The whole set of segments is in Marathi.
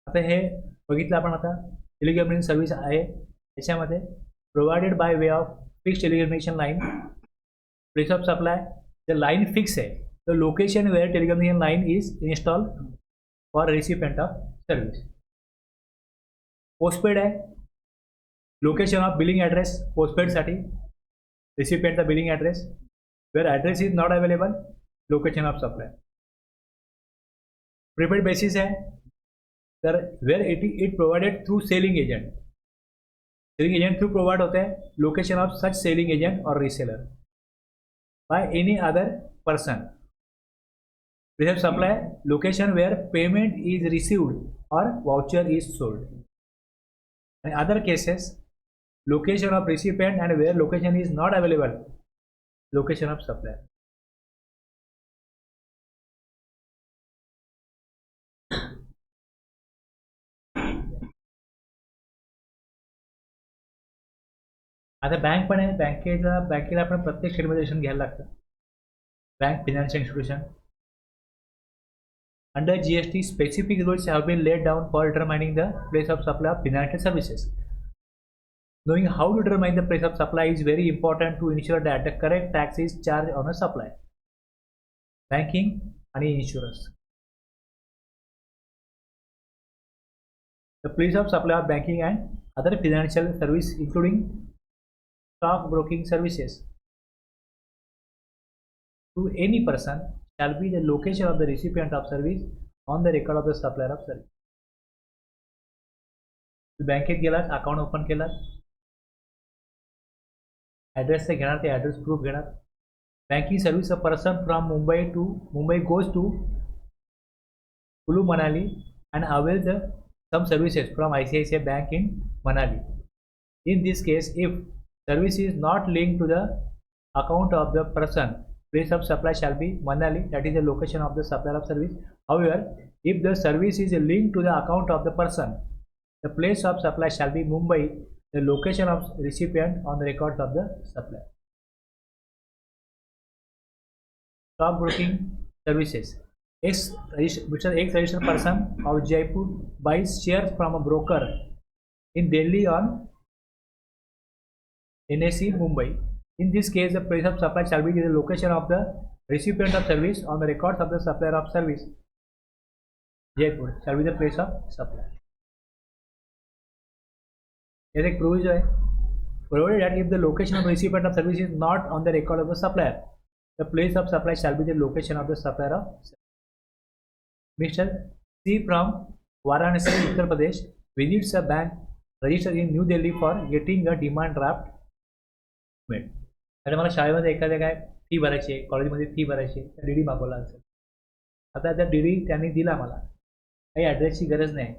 आता हे बघितलं आपण आता टेलिकम्युनिकेशन सर्व्हिस आहे याच्यामध्ये provided by way of fixed telecommunication line place of supply the line fix आहे the location where telecommunication line is install for recipient of service. Postpaid आहे लोकेशन ऑफ बिलिंग ॲड्रेस पोस्टपेडसाठी रिसिपेंटचा billing address where address is not available location of supply. Prepaid basis आहे तर where it provided through selling agent through provide होते हैं location of such selling agent और reseller by any other person. Press of supply location where payment is received और voucher is sold. and other cases location of recipient and where location is not available location of supplier. आता बँक पण आहे बँकेला आपण प्रत्येक स्टेटमध्ये रजिस्ट्रेशन घ्यायला लागतं. Bank financial institution under GST specific rules have been laid down for determining the place of supply of financial services. Knowing how to determine the place of supply is very important to ensure that the correct tax is charged on a supply. Banking and insurance. The place of supply of banking and other financial service including stock broking services to any person shall be the location of the recipient of service on the record of the supplier of service. बँकेत गेलात अकाउंट ओपन केलात ॲड्रेस ते घेणार ते ॲड्रेस प्रूफ घेणार. Banking service a person from Mumbai goes to Kullu Manali and avail the some services from ICICI bank in Manali. In this case, if service is not linked to the account of the person, place of supply shall be Manali, that is the location of the supplier of service. However, if the service is linked to the account of the person, the place of supply shall be Mumbai, the location of recipient on the records of the supplier. Stock broking services. Mr. X registered person of Jaipur buys shares from a broker in Delhi on NSE Mumbai. In this case, the place of supply shall be the location of the recipient of service on the records of the supplier of service. Jaipur shall be the place of supply. Here एक provision है, provided that if the location of recipient of service is not on the record of the supplier, the place of supply shall be the location of the supplier of service. Mr. C from Varanasi, Uttar Pradesh visits a bank registered in New Delhi for getting a demand draft made. आता मला शाळेमध्ये एखाद्या काय फी भरायची आहे कॉलेजमध्ये फी भरायची आहे DD मागवला असेल. आता त्या DD त्यांनी दिला मला काही ॲड्रेसची गरज नाही.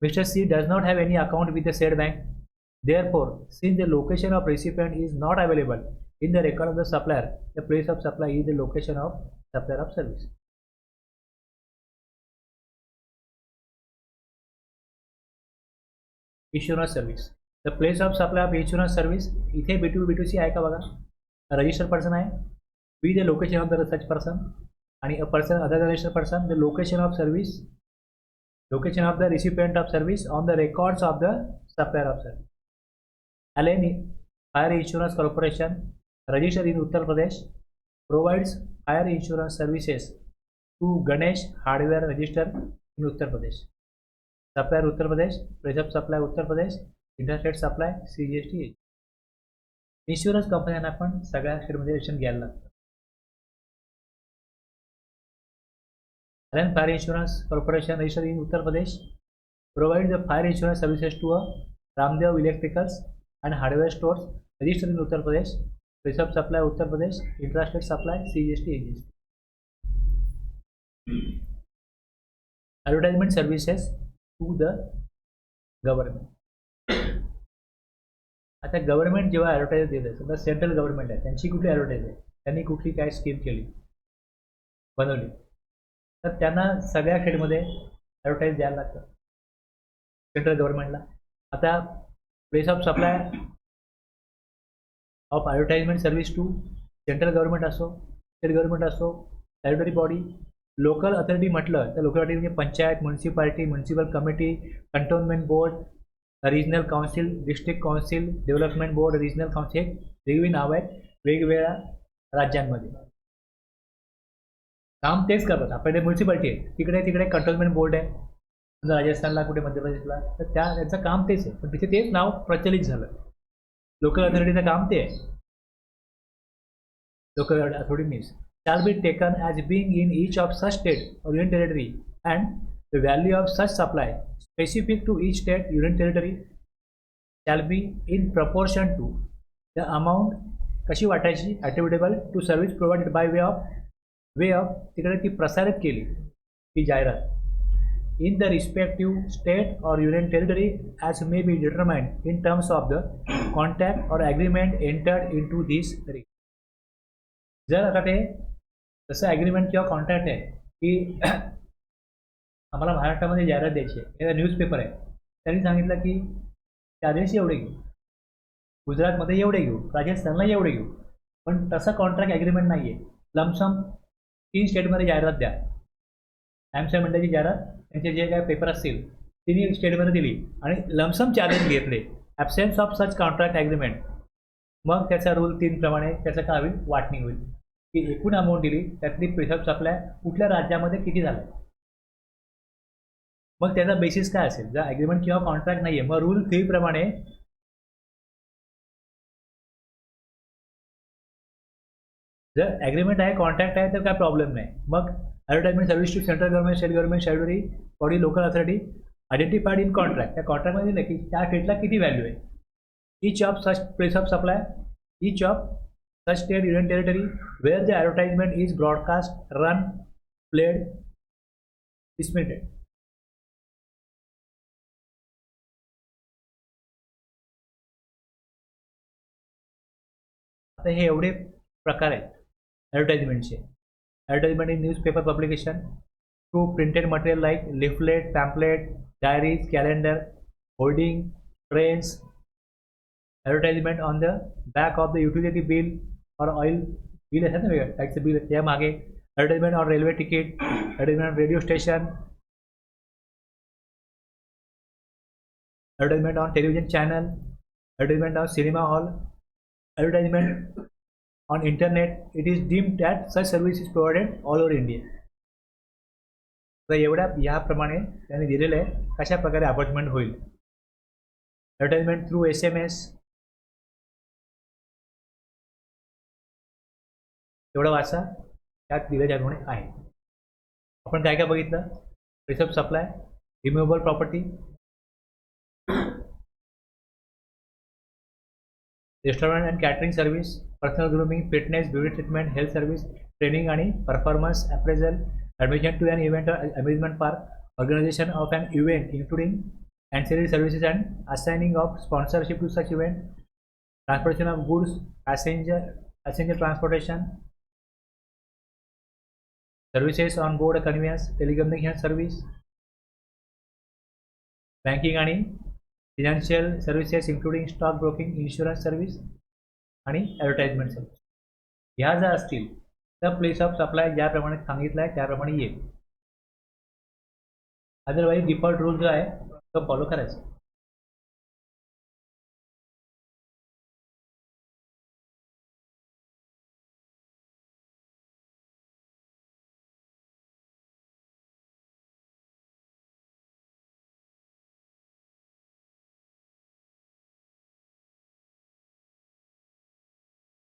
Mr. C does not have any account with the said bank. Therefore, since the location of recipient is not available in the record of the supplier, the place of supply is the location of supplier of service. Insurance service. The place of supply of insurance service इथे B2B2C आहे का बघा. रजिस्टर्ड पर्सन आहे be the location of the such person आणि a person other registered person the location of service location of the recipient of service on the records of the supplier of service. Allen Fire Insurance Corporation registered in Uttar Pradesh provides fire insurance services to Ganesh Hardware registered in Uttar Pradesh. Supplier Uttar Pradesh, place of supply Uttar Pradesh, interstate supply CGST. Insurance कंपन्यांना पण सगळ्या स्टेटमध्ये रजिस्ट्रेशन घ्यायला लागतं. Allen Fire Insurance Corporation registered in Uttar Pradesh provides the fire insurance services to a Ramdev Electricals and Hardware stores registered in Uttar Pradesh. Place of supply Uttar Pradesh, interstate supply CGST agency. Advertisement services to the government. आता गव्हर्नमेंट जेव्हा ॲडव्हर्टाईज देते समजा सेंट्रल गव्हर्नमेंट आहे त्यांची कुठली ॲडव्हर्टाईज आहे त्यांनी कुठली काय स्कीम केली बनवली तर त्यांना सगळ्या स्टेटमध्ये ॲडव्हर्टाईज द्यायला लागतं सेंट्रल गव्हर्नमेंटला. आता place of supply of advertisement service to central government असो स्टेट गव्हर्नमेंट असो स्टॅट्युटरी बॉडी लोकल अथॉरिटी म्हटलं तर लोकल अथॉरिटी म्हणजे panchayat, municipality, municipal committee, cantonment board, regional council, district council, development board, regional council, हे वेगवेगळी नावं आहेत वेगवेगळ्या राज्यांमध्ये. काम तेच करतात. आपल्याकडे म्युन्सिपालिटी आहे, तिकडे कंटोनमेंट बोर्ड आहे, राजस्थानला, कुठे मध्य प्रदेशला, तर त्यांचं काम तेच आहे, पण तिथे तेच नाव प्रचलित झालं. लोकल अथॉरिटीचं काम ते आहे. Local authority means shall be taken as being in each of such state or union territory, and the value of such supply specific to each state union territory shall be in proportion to the amount कशी वाटायची attributable to service provided by way of तिकडे ती प्रसारित केली ती जाहिरात in the respective state or union territory as may be determined in terms of the contract or agreement entered into this region. जर आता ते तसं ॲग्रीमेंट किंवा कॉन्ट्रॅक्ट आहे की आम्हाला महाराष्ट्रामध्ये जाहिरात द्यायची आहे, एखादा न्यूजपेपर आहे, त्यांनी सांगितलं की त्या दिवशी एवढे घेऊ, गुजरातमध्ये एवढे घेऊ, राजस्थानला एवढे घेऊ, पण तसं कॉन्ट्रॅक्ट ॲग्रीमेंट नाही आहे. लमसम 3 स्टेटमध्ये जाहिरात द्या. ॲम्सॅम इंडियाची जाहिरात त्यांचे जे काय पेपर असतील तिन्ही स्टेटमध्ये दिली आणि लमसम चार्जेस घेतले, absence of such contract agreement. मग त्याचा रूल 3 प्रमाणे त्याचं काय होईल, वाटणी होईल की एकूण अमाऊंट दिली त्यातली प्रिसर्व सप्लाय कुठल्या राज्यामध्ये किती झालं. मग त्याचा बेसिस काय असेल, जर ॲग्रीमेंट किंवा कॉन्ट्रॅक्ट नाही आहे मग रूल 3 प्रमाणे जर ॲग्रीमेंट आहे, कॉन्ट्रॅक्ट आहे तर काय प्रॉब्लेम नाही. मग advertisement service to central government, state government, statutory body, local authority identified in contract. त्या कॉन्ट्रॅक्टमध्ये दिलं की त्या स्टेटला किती व्हॅल्यू आहे. each of such place of supply, each of such state union territory where the advertisement is broadcast, run, played, disseminated. आता हे एवढे प्रकार आहेत ॲडव्हर्टाइजमेंटचे. Advertisement in newspaper publication, through printed material like leaflet, pamphlet, diaries, calendar, hoarding, trains, advertisement on the back of the utility bill और ऑइल बिल आहे ना वेगळं टॅक्सचं बिल त्या मागे, advertisement on railway ticket, advertisement on radio station, advertisement on television channel, advertisement on cinema hall, advertisement on internet. It is deemed that such service is provided all over India. तर एवढ्या ह्याप्रमाणे त्यांनी दिलेलं आहे कशा प्रकारे ॲडव्हर्टाइजमेंट होईल. ॲडव्हर्टाइजमेंट थ्रू SMS, एवढं वाचा, त्यात दिल्याप्रमाणे आहे. आपण काय काय बघितलं, preserve supply, immovable property, restaurant and catering service, personal grooming, fitness, beauty treatment, health service, training आणि performance appraisal, admission to an event amusement park, organisation of an event including ancillary services and assigning of sponsorship to such event, transportation of goods, passenger transportation, services on board conveyance, telecommunication service, banking आणि financial services including stock broking, insurance service आणि advertisement service. ह्या जर असतील तर प्लेस ऑफ सप्लाय ज्याप्रमाणे सांगितलं आहे त्याप्रमाणे येईल. अदरवाईज डिफॉल्ट रूल जो आहे तो फॉलो करायचं.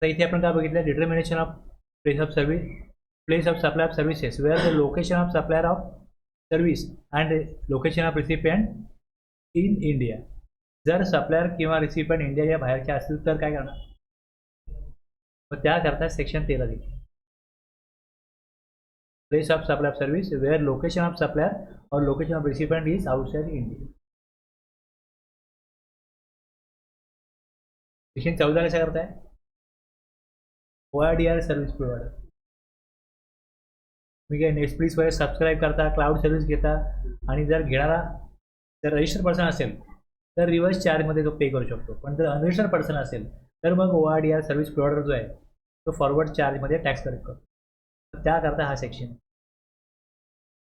तर इथे आपण काय बघितलं, determination of place of service, place of supply of services where the location of supplier of service and location of recipient in India. जर सप्लायर किंवा रिसिपियंट इंडियाच्या बाहेरच्या असतील तर काय करणार, मग त्याकरता सेक्शन 13 दिली. Place of supply of service where location of supplier और location of recipient is outside India. Section 14 कशा करताय, OIDR सर्व्हिस प्रोव्हायडर. तुम्ही काय नेटफ्लिक्सवर सबस्क्राईब करता, क्लाउड सर्व्हिस घेता आणि जर घेणारा जर रजिस्टर्ड पर्सन असेल तर रिव्हर्स चार्जमध्ये तो पे करू शकतो. पण जर अनरजिस्टर्ड पर्सन असेल तर मग OIDR सर्व्हिस प्रोव्हायडर जो आहे तो फॉरवर्ड चार्जमध्ये टॅक्स कलेक्ट करतो. त्याकरता हा section.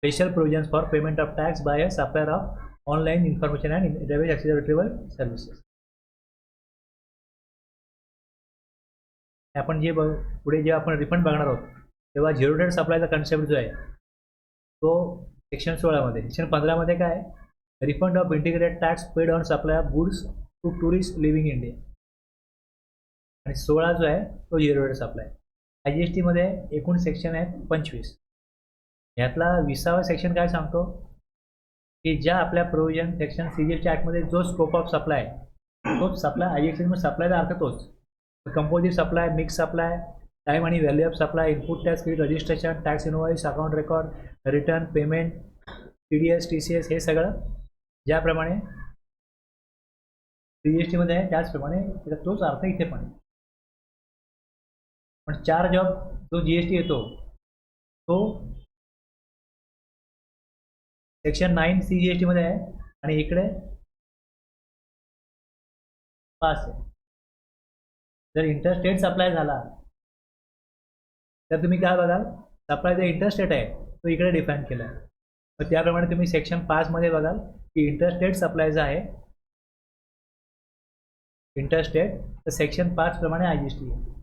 special provisions for payment of tax by a supplier of online information and database access retrieval services. आपण जे पुढे जे आपण रिफंड बघणार आहोत तेव्हा झिरो डेट सप्लायचा कन्सेप्ट जो आहे तो सेक्शन 16 मध्ये, सेक्शन 15 मध्ये काय आहे, refund of integrated tax paid on supply of goods to tourist leaving India, आणि 16 जो आहे तो झिरो डेट सप्लाय. IGST मध्ये एकूण सेक्शन आहेत 25. यातला 20वा सेक्शन काय सांगतो की ज्या आपल्या प्रोव्हिजन सेक्शन CGST ॲक्टमध्ये जो स्कोप ऑफ सप्लाय तोच सप्लाय IGST मध्ये सप्लायचा अर्थ तोच. Composite supply, mix supply, time आणि value of supply, input tax, registration, tax invoice, account record, return, payment, TDS, TCS, हे सगळं ज्याप्रमाणे CGST मध्ये आहे त्याचप्रमाणे तोच अर्थ इथे पण. पण चार्ज ऑफ जो GST येतो तो सेक्शन 9 CGST मध्ये आहे आणि इकडे 5 आहे. जर इंटरस्टेट सप्लाय झाला तर तुम्ही काय बघाल, सप्लाय जो इंटरस्टेट आहे तो इकडे डिफाईन केला आहे. तर त्याप्रमाणे तुम्ही सेक्शन 5 मध्ये बघाल की इंटरस्टेट सप्लाय जो आहे इंटरस्टेट, तर सेक्शन 5 प्रमाणे IGST आहे.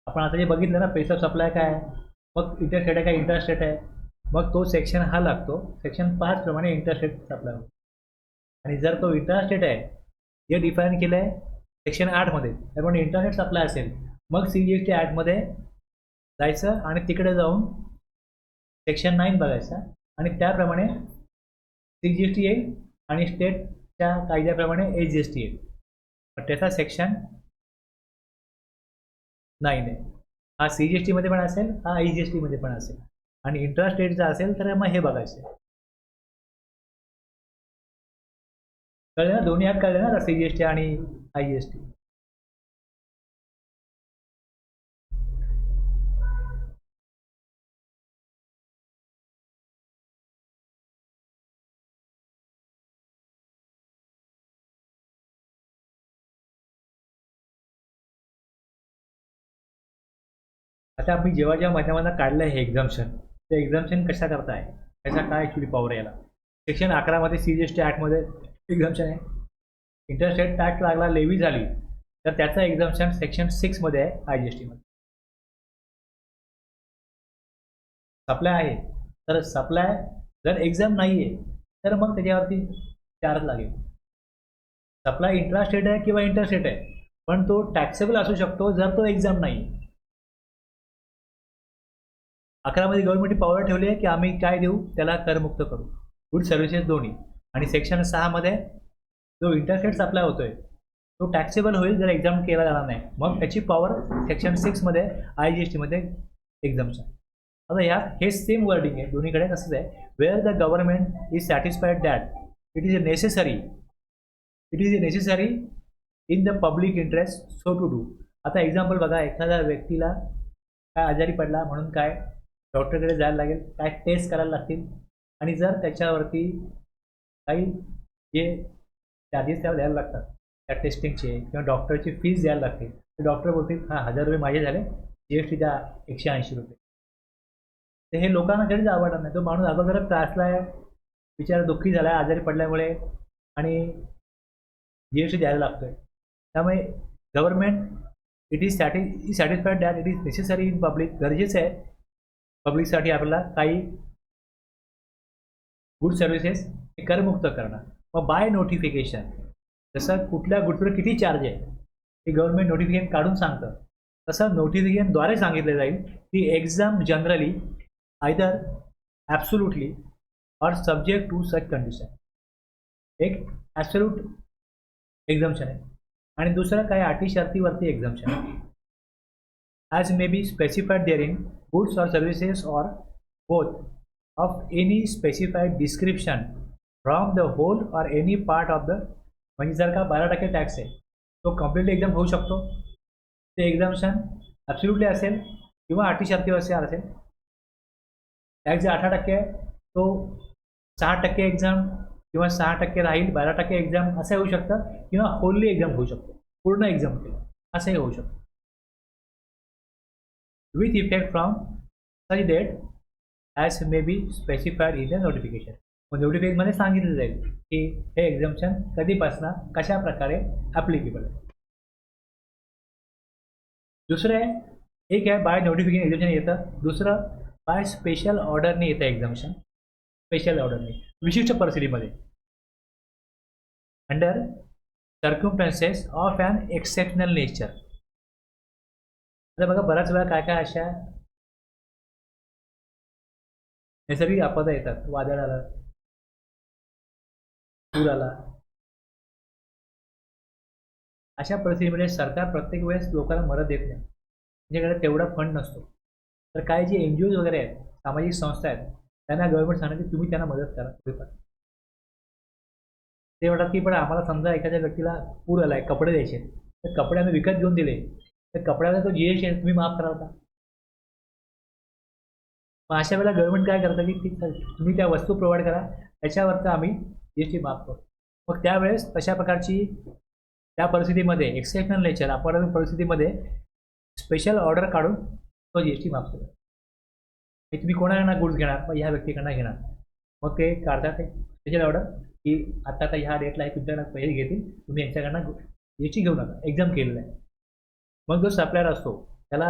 आपण आता जे बघितलं ना, प्लेस ऑफ सप्लाय काय आहे, मग इंटरस्टेट आहे काय इंटरस्टेट आहे, मग तो सेक्शन हा लागतो. सेक्शन 5 प्रमाणे इंटरस्टेट सप्लाय होतो. आणि जर तो इंटरस्टेट आहे हे डिफाईन केलं आहे सेक्शन 8 मध्ये, त्यामुळे इंटरनेट सप्लाय असेल मग CGST ॲक्टमध्ये जायचं आणि तिकडे जाऊन सेक्शन 9 बघायचं आणि त्याप्रमाणे CGST येईल आणि स्टेटच्या कायद्याप्रमाणे HGST येईल. पण त्याचा सेक्शन 9 आहे. हा CGST मध्ये पण असेल, हा IGST मध्ये पण असेल, आणि इंटरस्टेटचा असेल तर मग हे बघायचं. कळलं ना, दोन्ही ॲक्ट कळले ना, CGST आणि IGST. आता आम्ही जेव्हा जेव्हा माध्यमांना काढलं आहे हे एक्झाम्शन, ते एक्झाम्शन कशा करताय, त्याचा काय ॲक्च्युली पॉवर याला. सेक्शन 11 मध्ये CGST ॲक्टमध्ये एक्झाम्शन आहे. इंटरस्टेट टॅक्स लागला, लेवी झाली तर त्याचं एक्झाम्शन सेक्शन 6 मध्ये आहे IGST मध्ये. सप्लाय आहे तर सप्लाय जर एक्झाम नाही आहे तर मग त्याच्यावरती चार्ज लागेल. सप्लाय इंट्रास्टेट आहे किंवा इंटरस्टेट आहे पण तो टॅक्सेबल असू शकतो जर तो एक्झाम नाही. 11 मध्ये गव्हर्नमेंटने पॉवर ठेवली आहे की आम्ही काय देऊ, त्याला करमुक्त करू, गुड सर्व्हिसेस दोन्ही. आणि सेक्शन 6 मध्ये जो इंटरस्टेट सप्लाय होतोय तो टॅक्सेबल होईल जर एक्झाम केला जाणार नाही, मग त्याची पॉवर सेक्शन 6 मध्ये IGST मध्ये एक्झाम्शन. आता यात हे सेम वर्डिंग आहे दोन्हीकडे. कसं आहे, where the government is satisfied that it is necessary in the public interest so to do. आता एक्झाम्पल बघा, एखाद्या व्यक्तीला काय आजारी पडला म्हणून काय डॉक्टरकडे जायला लागेल, काय टेस्ट करायला लागतील, आणि जर त्याच्यावरती काही जे चार्जेस त्याला द्यायला लागतात त्या टेस्टिंगचे किंवा डॉक्टरची फीस द्यायला लागते, तर डॉक्टर बोलतील हां 1000 रुपये माझे झाले, GST द्या 180 रुपये. तर हे लोकांना कधीच आवडणार नाही. तो माणूस अगोदरच त्रासला आहे, बिचारा दुःखी झाला आहे आजारी पडल्यामुळे, आणि GST द्यायला लागतोय. त्यामुळे government it is satisfied that it is necessary in public, गरजेचं आहे पब्लिकसाठी आपल्याला काही गुड सर्व्हिसेस हे करमुक्त करणं. मग बाय नोटिफिकेशन, जसं कुठल्या गुड्सवर किती चार्ज आहे हे गव्हर्नमेंट नोटिफिकेशन काढून सांगतं, तसं नोटिफिकेशनद्वारे सांगितलं जाईल की exempt generally either absolutely or subject to such condition. एक ॲब्सोल्यूट एक्झाम्शन आहे आणि दुसरं काही अटी शर्तीवरती एक्झाम्शन आहे. As may be specified therein goods or services or both of any specified description from the whole or any part of the. म्हणजे जर का 12% टॅक्स आहे तो कम्प्लिटली एक्झाम होऊ शकतो, ते एक्झाम्शन ॲब्सोल्युटली असेल किंवा अटी शर्तीवर असेल. टॅक्स जे 18% आहे तो 6% एक्झाम किंवा 6% राहील, 12% एक्झाम असं होऊ शकतं, किंवा होल्ली एक्झाम होऊ शकतो, पूर्ण एक्झाम केलं असंही होऊ शकतं. With effect from such date as may be specified in the notification. मग नोटिफिकेशनमध्ये सांगितलं जाईल की हे एक्झम्पशन कधीपासून कशा प्रकारे ॲप्लिकेबल आहे. दुसरं आहे, एक आहे बाय नोटिफिकेशन एक्झम्पशन येतं, दुसरं बाय स्पेशल ऑर्डरने येतं एक्झम्पशन. स्पेशल ऑर्डरने विशिष्ट परिस्थितीमध्ये under circumstances of an exceptional nature. आता बघा बऱ्याच वेळा काय काय अशा नैसर्गिक आपदा येतात, वादळ आलं, पूर आला, अशा परिस्थितीमध्ये सरकार प्रत्येक वेळेस लोकांना मदत देत नाही, त्यांच्याकडे तेवढा फंड नसतो. तर काही जे NGOज वगैरे आहेत, सामाजिक संस्था आहेत, त्यांना गव्हर्नमेंट सांगणार की तुम्ही त्यांना मदत करा थोडीफार. ते म्हणतात की पण आम्हाला समजा एखाद्या व्यक्तीला पूर आलाय, कपडे द्यायचे, तर कपडे आम्ही विकत घेऊन दिले, तर कपड्याला तो GST तुम्ही माफ करा होता. मग अशा वेळेला गव्हर्नमेंट काय करतं की तुम्ही त्या वस्तू प्रोव्हाइड करा, त्याच्यावरचं आम्ही GST माफ करू. मग त्यावेळेस तशा प्रकारची त्या परिस्थितीमध्ये एक्सेप्शनल नेचर अपवादात्मक परिस्थितीमध्ये स्पेशल ऑर्डर काढून तो GST माफ करा. तुम्ही कोणाकडनं गुड्स घेणार, मग ह्या व्यक्तीकडनं घेणार, मग ते काढतात एक स्पेशल ऑर्डर की आता ह्या डेटला हे तुमच्याकडनं पैसे घेतील, तुम्ही यांच्याकडनं GST घेऊ नका, एक्झाम केलेलं आहे. मग जो सप्लायर असतो त्याला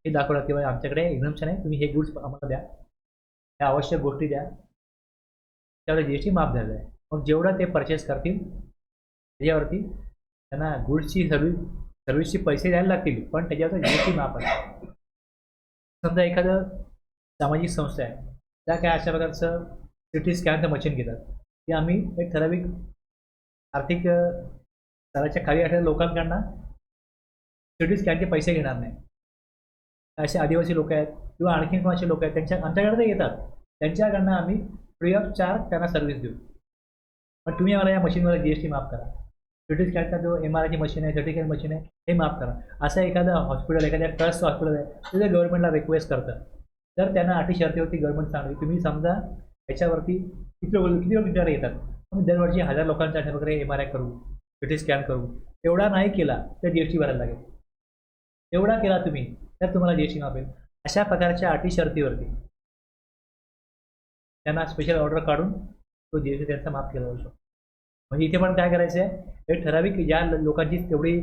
हे दाखवलं की बाबा आमच्याकडे एक्झाम्पशन आहे, तुम्ही हे गुड्स आम्हाला द्या, त्या आवश्यक गोष्टी द्या, त्यावर GST माफ झालेलं आहे. मग जेवढं ते परचेस करतील त्याच्यावरती त्यांना गुड्सची सर्व्हिसचे पैसे द्यायला लागतील, पण त्याच्यावर GST माफ आहे. समजा एखादं सामाजिक संस्था आहे, त्या काय अशा प्रकारचं सिटी स्कॅनचं मशीन घेतात की आम्ही एक ठराविक आर्थिक स्तराच्या खाली असलेल्या लोकांकडनं सिटी स्कॅनचे पैसे घेणार नाही. असे आदिवासी लोक आहेत किंवा आणखी कोणाचे लोक आहेत, आमच्याकडे ते येतात, त्यांच्याकडनं आम्ही फ्री ऑफ चार्ज त्यांना सर्व्हिस देऊ, पण तुम्ही आम्हाला या मशीनवर GST माफ करा. सिटी स्कॅनचा जो MRIची मशीन आहे, सिटी स्कॅन मशीन आहे, हे माफ करा. असं एखादं हॉस्पिटल, एखाद्या ट्रस्ट हॉस्पिटल आहे, तिथे गव्हर्नमेंटला रिक्वेस्ट करतं, तर त्यांना अटी शर्तीवरती गव्हर्नमेंट सांगते तुम्ही समजा याच्यावरती किती लोक तुमच्याकडे येतात, आम्ही दरवर्षी 1000 लोकांचा अशा प्रकारे MRI करू, सिटी स्कॅन करू. एवढा नाही केला तर GST भरायला लागेल. एवढा केला तुम्ही तर तुम्हाला GST माफ होईल. अशा प्रकारच्या अटी शर्तीवरती त्यांना स्पेशल ऑर्डर काढून तो GST त्यांचा माफ केला जाऊ शकतो. म्हणजे इथे पण काय करायचं आहे, एक ठराविक ज्या लोकांची तेवढी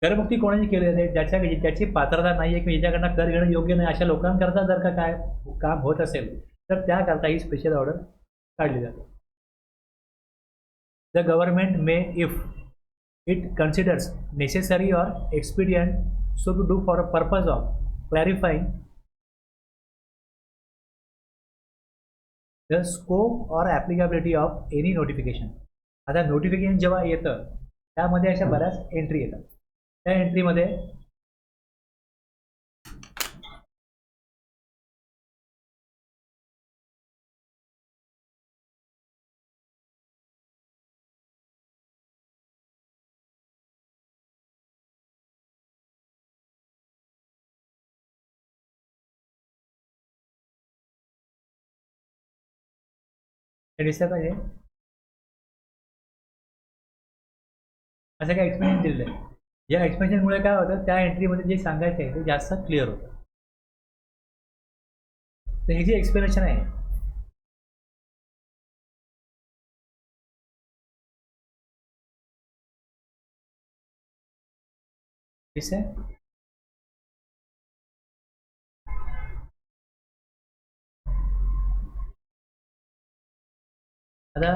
करमुक्ती कोणाची केली जाते, ज्याची पात्रता नाही आहे किंवा ज्याच्याकडनं कर घेणं योग्य नाही, अशा लोकांकरता जर का काय काम होत असेल तर त्याकरता ही स्पेशल ऑर्डर काढली जाते. The government may if it considers necessary or expedient so to do for a purpose of clarifying the scope or applicability of any notification. आता नोटिफिकेशन जेव्हा येतं त्यामध्ये अशा बऱ्याच एंट्री येतात. त्या एंट्रीमध्ये हे दिसलं पाहिजे असं काय एक्सप्लेनेशन दिलेलं आहे. या एक्सप्लेनेशनमुळे काय होतं, त्या एंट्रीमध्ये जे सांगायचं आहे ते जास्त क्लिअर होतं. तर हे जे एक्सप्लेनेशन आहे दिसतंय. आता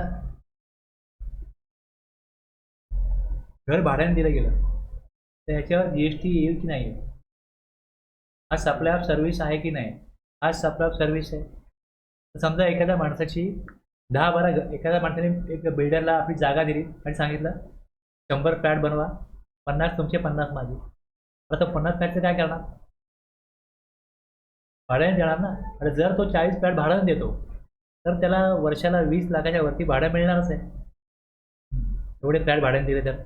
घर भाड्याने दिलं गेलं तर याच्यावर GST येईल की नाही, हा सप्लाय ऑफ सर्व्हिस आहे की नाही, हा सप्लाय ऑफ सर्व्हिस आहे. समजा एखाद्या माणसाची 10-12 एखाद्या माणसाने एक बिल्डरला आपली जागा दिली आणि सांगितलं 100 फ्लॅट बनवा, 50 तुमचे 50 माझे. आता 50 फ्लॅटचं काय करणार, भाड्याने देणार ना. आणि जर तो 40 फ्लॅट भाड्याने देतो तर त्याला वर्षाला 20 लाखाच्या वरती भाडं मिळणारच आहे, एवढे फ्लॅट भाड्याने दिले तर.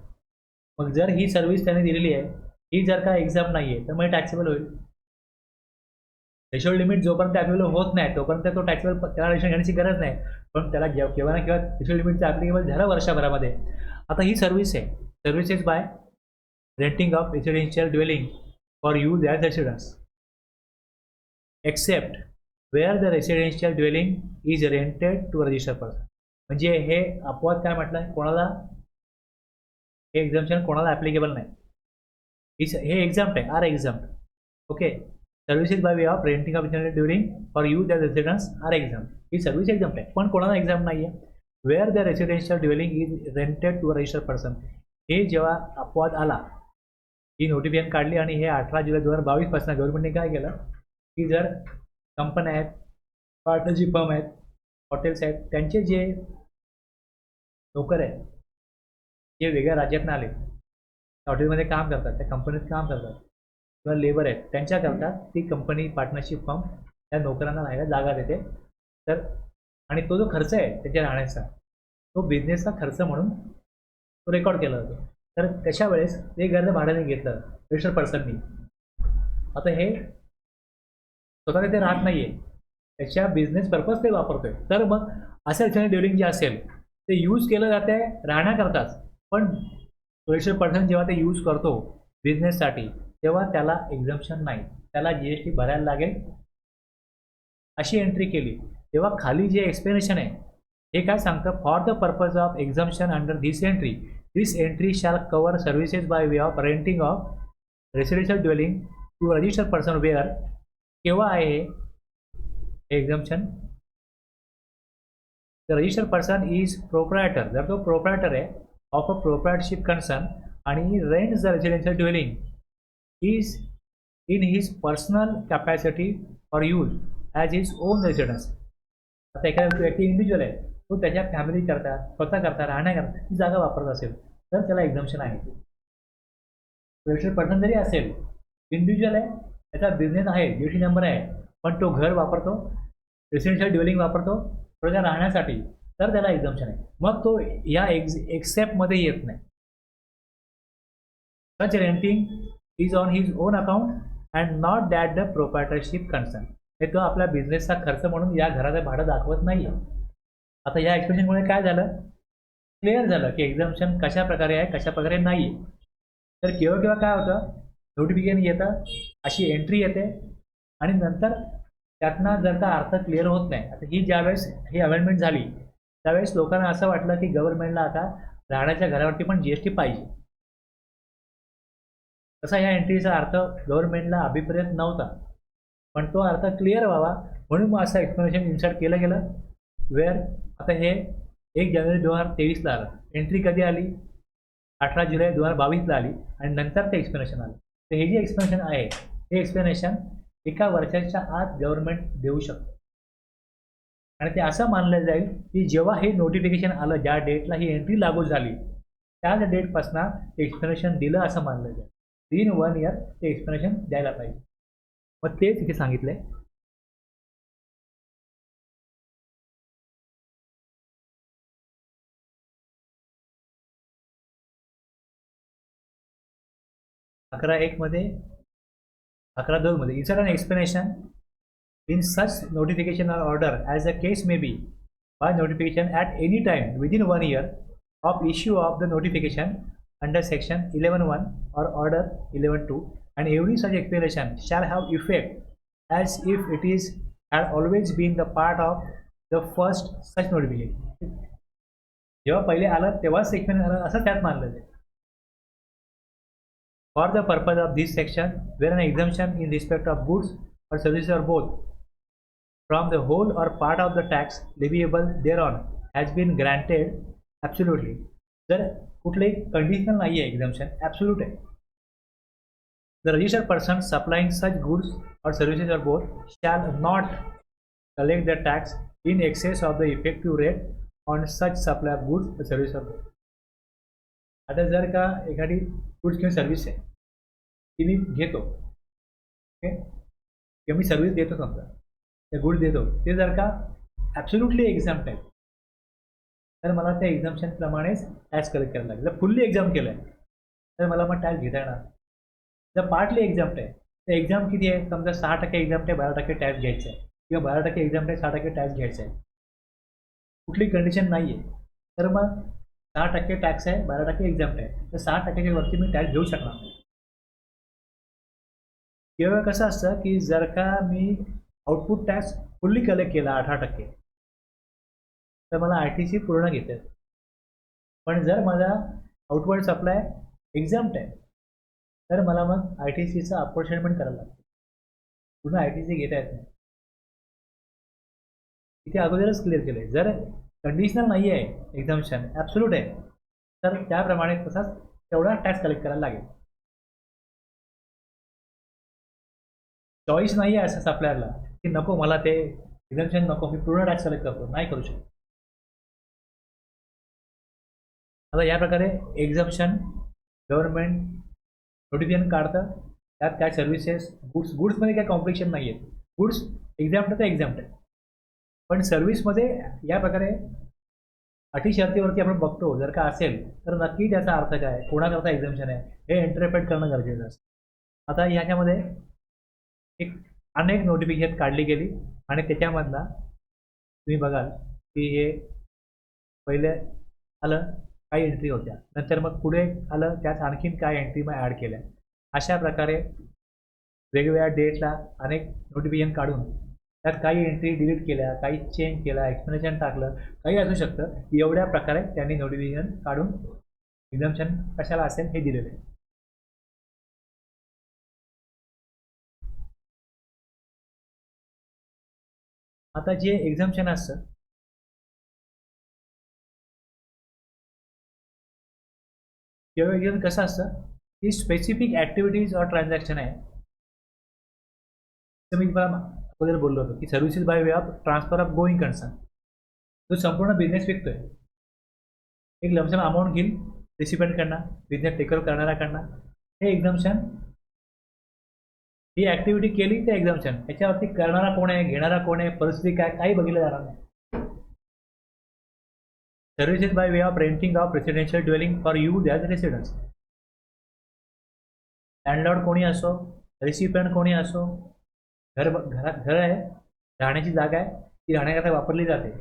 मग जर ही सर्व्हिस त्याने दिलेली आहे, ही जर का एक्झाम नाही आहे तर मग टॅक्सेबल होईल. थ्रेशोल्ड लिमिट जोपर्यंत ॲप्लिकेबल होत नाही तोपर्यंत तो टॅक्सेबल, त्याला रेशन घेण्याची गरज नाही. पण त्याला केव्हा ना केव्हा थ्रेशोल्ड लिमिटचं ॲप्लिकेबल झालं वर्षभरामध्ये. आता ही सर्व्हिस आहे, services by renting of residential dwelling for use as residence except where the residential dwelling is rented to register person. म्हणजे हे अपवाद काय म्हटलं, कोणाला हे एक्झाम्पशन कोणाला ॲप्लिकेबल नाही. हे एक्झाम्प्ट आहे, are exempt. Okay. Services by way of renting of dwelling for use the residence are exempt. ही सर्व्हिस एक्झाम्प्ट आहे, पण कोणाला एक्झाम्प्ट नाही आहे. Where the residential dwelling is rented to register person. हे जेव्हा अपवाद आला, ही नोटिफिकेशन काढली आणि हे 18 जुलै 2022 पासून गव्हर्नमेंटने काय केलं की जर कंपन्या आहेत, पार्टनरशिप फर्म आहेत, हॉटेल्स आहेत, त्यांचे जे नोकर आहेत जे वेगळ्या राज्यातून आले, हॉटेलमध्ये काम करतात, त्या कंपनीत काम करतात किंवा लेबर आहेत, त्यांच्याकरता ती कंपनी पार्टनरशिप फर्म त्या नोकरांना राहायला जागा देते. तर आणि तो जो खर्च आहे त्याच्या राहण्याचा, तो बिझनेसचा खर्च म्हणून तो रेकॉर्ड केला जातो. तर त्याच्या वेळेस ते घरचं भाड्याने घेतलं रजिस्टर पर्सननी. आता हे स्वतः ते राहत नाही आहे, त्याच्या बिझनेस पर्पज ते वापरतोय. तर मग असं ड्युरिंग जे असेल ते यूज केलं जाते राहण्याकरताच, पण रजिस्टर पर्सन जेव्हा ते यूज करतो बिझनेससाठी तेव्हा त्याला एक्झम्पशन नाही, त्याला GST भरायला लागेल. अशी एंट्री केली तेव्हा खाली जे एक्सप्लेनेशन आहे हे काय सांगतं, for the purpose of exemption under this entry shall cover services by way of renting of residential dwelling to register person where. केव्हा आहे हे exemption, the register person is proprietor. जर तो प्रोप्रायटर आहे ऑफ अ प्रोप्रायटरशिप कन्सर्न आणि rents the residential dwelling is in his personal capacity for use as his own residence. आता एखादा व्यक्ती इंडिव्हिज्युअल आहे, तो त्याच्या फॅमिली करता, स्वतः करता, राहण्याकरता ती जागा वापरत असेल तर त्याला एक्झम्पशन आहे. रजिस्टर्ड पर्सन जरी असेल, इंडिव्हिज्युअल आहे, त्याचा बिझनेस आहे, GST नंबर आहे, पण तो घर वापरतो, रेसिडेन्शियल ड्वेलिंग वापरतो त्याच्या राहण्यासाठी, तर त्याला एक्झम्पशन आहे. मग तो या एक्सेप्टमध्ये येत नाही. Such renting is on his own account and not that the proprietorship concern. हे तो आपल्या बिझनेसचा खर्च म्हणून या घराचं भाडं दाखवत नाही आहे. आता या एक्सप्लेनेशनमुळे काय झालं, क्लिअर झालं की एक्झम्पशन कशा प्रकारे आहे, कशा प्रकारे नाही आहे. तर केव्हा काय होतं, नोटिफिकेशन येतं, अशी एंट्री येते आणि नंतर त्यातनं जर का अर्थ क्लिअर होत नाही. आता ही ज्यावेळेस ही अमेंडमेंट झाली त्यावेळेस लोकांना असं वाटलं की गव्हर्नमेंटला आता राहण्याच्या घरावरती पण GST पाहिजे. तसा ह्या एंट्रीचा अर्थ गव्हर्नमेंटला अभिप्रेत नव्हता, पण तो अर्थ क्लिअर व्हावा म्हणून मग असं एक्सप्लेनेशन इन्सर्ट केलं गेलं. वेअर आता हे 1 जानेवारी 2023ला आलं, एंट्री कधी आली 18 जुलै 2022ला आली आणि नंतर ते एक्सप्लेनेशन आलं. तर हे जे एक्सप्लेनेशन आहे हे एक्सप्लेनेशन 1 वर्षाच्या आत गव्हर्नमेंट देऊ शकतो आणि ते असं मानलं जाईल की जेव्हा हे नोटिफिकेशन आलं, ज्या डेटला ही एंट्री लागू झाली त्याच डेटपासून ते एक्सप्लेनेशन दिलं असं मानलं जाईल. विदिन 1 इयर ते एक्सप्लेनेशन द्यायला पाहिजे. मग तेच इथे सांगितलंय. अकरा 1 मध्ये 11(2) मध्ये insert an explanation in such notification or order as the case may be by notification at any time within 1 year of issue of the notification under section 11(1) or order 11(2), and every such explanation shall have effect as if it is had always been the part of the first such notification. जेव्हा पहिले आलं तेव्हाच एक्सप्लेनेशन आलं असं त्यात मानलं जाईल. For the purpose of this section, where an exemption in respect of goods or services or both from the whole or part of the tax leviable thereon has been granted absolutely. जर कुठलेही कंडिशनल नाही आहे, एक्झम्पशन ॲब्सोल्यूट आहे. The registered person supplying such goods or services or both shall not collect the tax in excess of the effective rate on such supply of goods or services or both. आता जर का एखादी गुड्स किंवा सर्व्हिस आहे ती मी घेतो, ओके, किंवा मी सर्व्हिस देतो, समजा ते गुड देतो, ते जर का ॲब्सोल्युटली एक्झाम्प्ट आहे तर मला त्या एक्झाम्पशनप्रमाणेच टॅक्स कलेक्ट करायला लागेल. जर फुल्ली एक्झाम केलं आहे तर मला मग टॅक्स घेता येणार. जर पार्टली एक्झाम्प्ट आहे तर एक्झाम किती आहे, समजा 6% एक्झाम्प्ट आहे 12% टॅक्स घ्यायचं आहे, किंवा 12% एक्झाम्प्ट आहे 6% टॅक्स घ्यायचा आहे, कुठली कंडिशन नाही आहे, तर मग 6% टॅक्स आहे 12% एक्झाम्प्ट आहे, तर 6%च्या वरती मी टॅक्स घेऊ शकणार नाही. केवळ कसं असतं की जर का मी आउटपुट टॅक्स फुल्ली कलेक्ट केला 18%, तर मला ITC पूर्ण घेते. पण जर माझा आउटवर्ड सप्लाय एक्झाम्प्ट आहे, तर मला मग ITCचं अपॉर्चमेंट करायला लागतं, पूर्ण ITC घेता येत नाही. इथे अगोदरच क्लिअर केलंय. जर कंडिशनल नाही आहे एक्झाम्पशन, ॲब्सोल्यूट आहे, तर त्याप्रमाणे तसाच तेवढा टॅक्स कलेक्ट करायला लागेल. चॉईस नाही आहे असं सप्लायरला की नको मला ते एक्झाम्पशन नको, मी पूर्ण टॅक्स कलेक्ट करतो, नाही करू शकत. आता या प्रकारे एक्झाम्पशन गव्हर्नमेंट नोटिफिकेशन काढतं. त्यात काय सर्व्हिसेस, गुड्समध्ये काय कॉम्प्लिकेशन नाही आहे. गुड्स एक्झाम्प्ट तर एक्झाम्प्ट आहे, पण सर्व्हिसमध्ये या प्रकारे अटी शर्तीवरती आपण बघतो. जर का असेल तर नक्की त्याचा अर्थ काय, कोणाकरता एक्झाम्पशन आहे, हे इंटरप्रेट करणं गरजेचं असतं. आता ह्याच्यामध्ये एक अनेक नोटिफिकेशन काढली गेली आणि त्याच्यामधला तुम्ही बघाल की हे पहिले आलं काही एंट्री होत्या, नंतर मग पुढे आलं त्यात आणखीन काय एंट्री मग ॲड केल्या. अशा प्रकारे वेगवेगळ्या डेटला अनेक नोटिफिकेशन काढून त्यात काही एंट्री डिलीट केल्या, काही चेंज केला, एक्सप्लेनेशन टाकलं, काही असू शकतं. एवढ्या प्रकारे त्यांनी नोटिफिकेशन काढून एक्झाम्पशन कशाला असेल हे दिलेलं आहे. आता जे एक्झाम्पशन असतं किंवा एक्झाम कसं असतं की स्पेसिफिक ॲक्टिव्हिटीज और ट्रान्झॅक्शन आहे. तर मी तुम्हाला अगोदर बोललो होतो की services by way of transfer of going concern. जो संपूर्ण बिझनेस विकतोय, एक लमसम अमाऊंट घेईल रिसिपेंटकडनं, बिझनेस टेकअप करणाऱ्याकडनं, हे एक्झाम्पशन, ही ॲक्टिव्हिटी केली ते एक्झाम्पशन. याच्यावरती करणारा कोण आहे, घेणारा कोण आहे, परिस्थिती काय, काही बघितलं जाणार नाही. Services by way of renting of residential dwelling for use as residence. Landlord कोणी असो, रेसिपेंट कोणी असो, घर आहे, राहण्याची जागा आहे, ती राहण्याकरता वापरली जाते,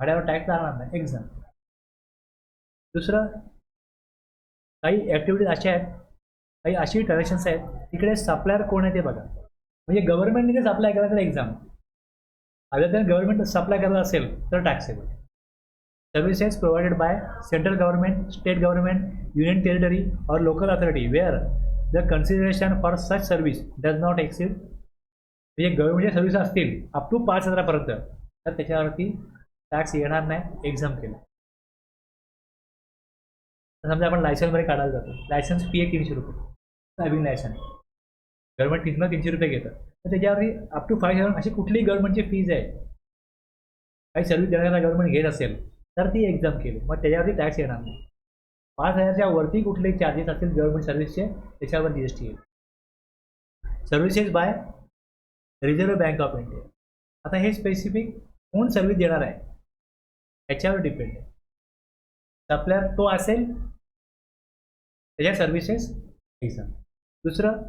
भाड्यावर टॅक्स लागणार नाही, एक्झाम. दुसरं, काही ॲक्टिव्हिटीज अशा आहेत, काही अशी ट्रान्झॅक्शन्स आहेत तिकडे सप्लायर कोण आहे ते बघा. म्हणजे गव्हर्नमेंटने सप्लाय केला तर exempt, other than government supply करत असेल तर taxable. Services provided by central government, state government, union territory और local authority where the consideration for such service does not exceed. म्हणजे गव्हर्नमेंटच्या सर्व्हिस असतील अप टू 5,000 पर्यंत, तर त्याच्यावरती टॅक्स येणार नाही, एक्झाम केला. समजा आपण लायसन्समध्ये काढायला जातो, लायसन्स फी आहे 300 रुपये, ड्रायव्हिंग लायसन्स, गव्हर्नमेंट तिथनं 300 रुपये घेतं, तर त्याच्यावरती अप टू 5,000 अशी कुठलीही गव्हर्नमेंटची फीज आहे, काही सर्व्हिस देण्याला गव्हर्नमेंट घेत असेल तर ती एक्झाम केली, मग त्याच्यावरती टॅक्स येणार नाही. 5,000च्या वरती कुठलेही चार्जेस असतील गव्हर्नमेंट सर्व्हिसचे, त्याच्यावर GST येईल. Services by Reserve Bank of India. आता हे स्पेसिफिक कोण सर्व्हिस देणार आहे याच्यावर डिपेंड आहे. सप्लायर तो असेल त्याच्या सर्व्हिसेस एक्झाम. दुसरं,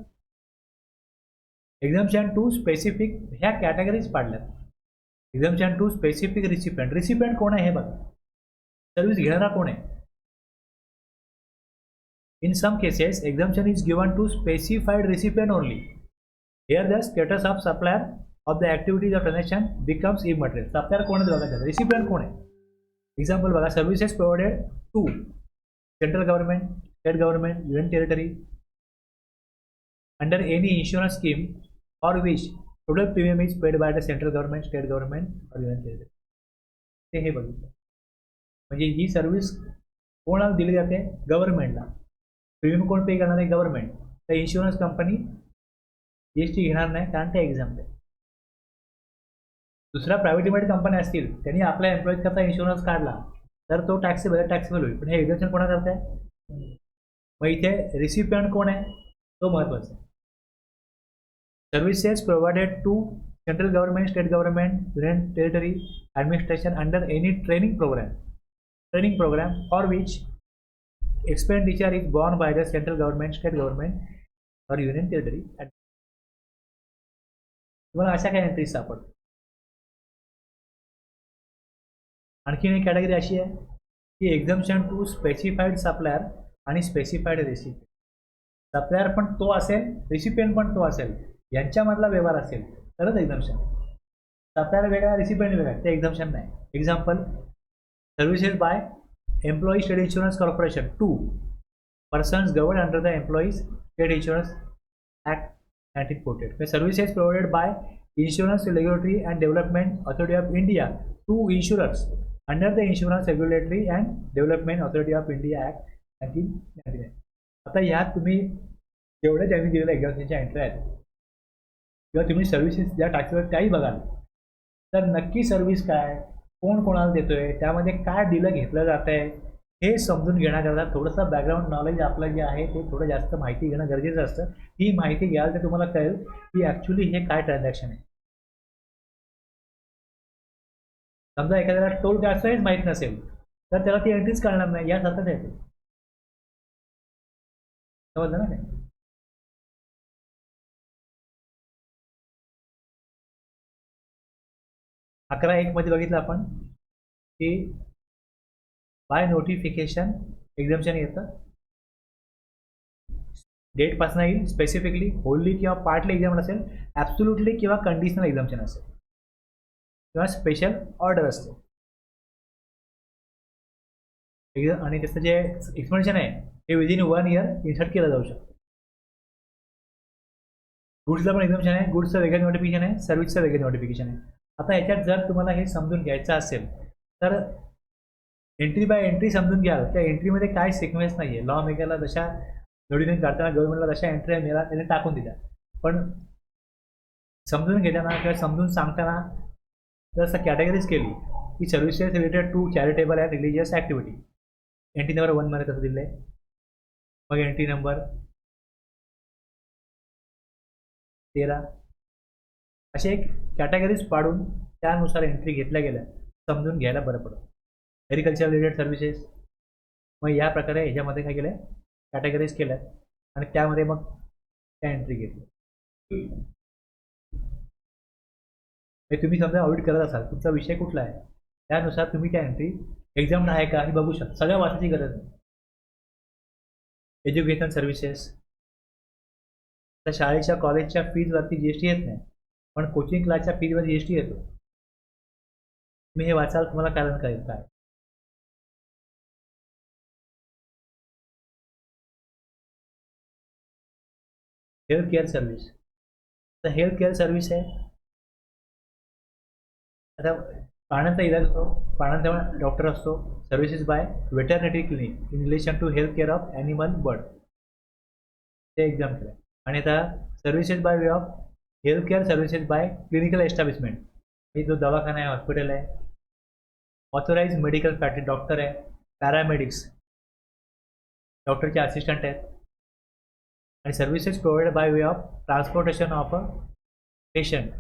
एक्झाम्पशन टू स्पेसिफिक, ह्या कॅटेगरीज पाडल्यात. Exemption to specific recipient. Recipient कोण आहे हे बघा, सर्व्हिस घेणारा कोण आहे. In some cases, exemption is given to specified recipient only. Here, the status of supplier of the activities of transaction becomes immaterial. Supplier कोण आहे बघा, recipient कोण आहे. Example बघा, services provided to central government, state government, union territory under any insurance scheme for which total premium is paid by the central government, state government or union territory. ते हे बघितलं, म्हणजे ही सर्व्हिस कोणाला दिली जाते, गव्हर्नमेंटला. प्रीमियम कोण पे करणार आहे, गव्हर्नमेंट. तर इन्शुरन्स कंपनी GST घेणार नाही, कारण ते एक्झाम आहे. दुसरा, प्रायव्हेट लिमिटेड कंपनी असतील, त्यांनी आपल्या एम्प्लॉईज करता इन्शुरन्स काढला तर तो टॅक्सेबल होईल, पण हे एक्झाम्पशन कोणा करत आहे. मग इथे रिसिपियंट कोण आहे तो महत्वाचा आहे. Services provided to central government, state government, union territory administration under any training programme for which expenditure is borne by the central government, state government or union territory. तुम्हाला अशा काही एंट्रीज सापडतात. आणखीन एक कॅटेगरी अशी आहे की एक्झाम्पशन टू स्पेसिफाईड सप्लायर आणि स्पेसिफाईड रेसिपियंट. सप्लायर पण तो असेल, रेसिपियंट पण तो असेल, यांच्यामधला व्यवहार असेल तरच एक्झाम्पशन. सप्लायर वेगळा, रिसिपियंट वेगळा, ते एक्झम्पशन नाही. Example, services by employee state insurance corporation to persons governed under the Employees State Insurance Act 1948. Services provided by Insurance Regulatory and Development Authority of India to insurers under the Insurance Regulatory and Development Authority of India Act 1999. आता यात तुम्ही जेवढे त्यांनी दिलेल्या एक्झाम्पशनच्या एंट्री आहेत किंवा तुम्ही सर्व्हिसेस ज्या टाकीवर त्याही बघाल तर नक्की सर्व्हिस काय, कोण कोणाला देतोय, त्यामध्ये काय डील घेतलं जात आहे हे समजून घेण्याकरता थोडंसं बॅकग्राऊंड नॉलेज आपलं जे आहे ते थोडं जास्त माहिती घेणं गरजेचं असतं. ही माहिती घ्याल तर तुम्हाला कळेल की ॲक्च्युली हे काय ट्रान्झॅक्शन आहे. समजा एखाद्याला टोल टॅक्सच माहीत नसेल तर त्याला ती एंट्रीच कळणार नाही, यासारखंच आहे ते. समजलं ना काय? 11.1 मध्ये बघितलं आपण की बाय नोटिफिकेशन एक्झम्पशन येतं, डेट पासून येईल, स्पेसिफिकली होलली किंवा पार्टली एक्झाम्पल असेल, ॲब्सोल्युटली किंवा कंडिशनल एक्झम्पशन असेल किंवा स्पेशल ऑर्डर असते. आणि त्याचं जे एक्सप्लेनेशन आहे हे विदिन 1 इयर इन्सर्ट केलं जाऊ शकतं. गुड्सला पण एक्झम्पशन आहे, गुड्सचं वेगळं नोटिफिकेशन आहे, सर्व्हिसचं वेगळं नोटिफिकेशन आहे. आता ह्याच्यात जर तुम्हाला हे समजून घ्यायचं असेल तर एंट्री बाय एंट्री समजून घ्याल. त्या एंट्रीमध्ये काय सिक्वेन्स नाही आहे. लॉ मेकरला जशा नोटिफिकेशन काढताना गव्हर्नमेंटला जशा एंट्री मिळाला त्याने टाकून दिल्या, पण समजून घेताना किंवा समजून सांगताना जर असं कॅटेगरीज केली की services related to charitable and religious activity, entry number 1 मध्ये कसं दिलं आहे, मग एंट्री नंबर 13 असे एक कॅटेगरीज पाडून त्यानुसार एंट्री घेतल्या गेल्या, समजून घ्यायला बरं पडतं. ॲग्रिकल्चर रिलेटेड सर्व्हिसेस, मग या प्रकारे ह्याच्यामध्ये काय केलं, कॅटेगरीज केल्या आणि त्यामध्ये मग त्या एंट्री घेतल्या. तुम्ही समजा ऑडिट करत असाल, तुमचा विषय कुठला आहे त्यानुसार तुम्ही त्या एंट्री एक्झाम आहे का हे बघू शकता. सगळ्या वाचायची गरज नाही. एज्युकेशन सर्व्हिसेस, तर शाळेच्या कॉलेजच्या फीजवरती GST येत नाही, पण कोचिंग क्लासच्या फीजवर GST येतो. तुम्ही हे वाचाल, तुम्हाला कारण कळेल काय. हेल्थ केअर सर्व्हिस, तर हेल्थ केअर सर्व्हिस आहे. आता प्राण्यांचा इलाज होतो, प्राण्यांचा डॉक्टर असतो. Services by veterinary clinic in relation to health care of animal bird, ते एक्झाम केलं. आणि आता services by way of health care services by clinical establishment, हे जो दवाखाना आहे, हॉस्पिटल आहे. ऑथोराइज मेडिकल प्रॅक्टिस, डॉक्टर आहे. पॅरामेडिक्स, डॉक्टरचे असिस्टंट आहेत. आणि services provided by way of transportation of a patient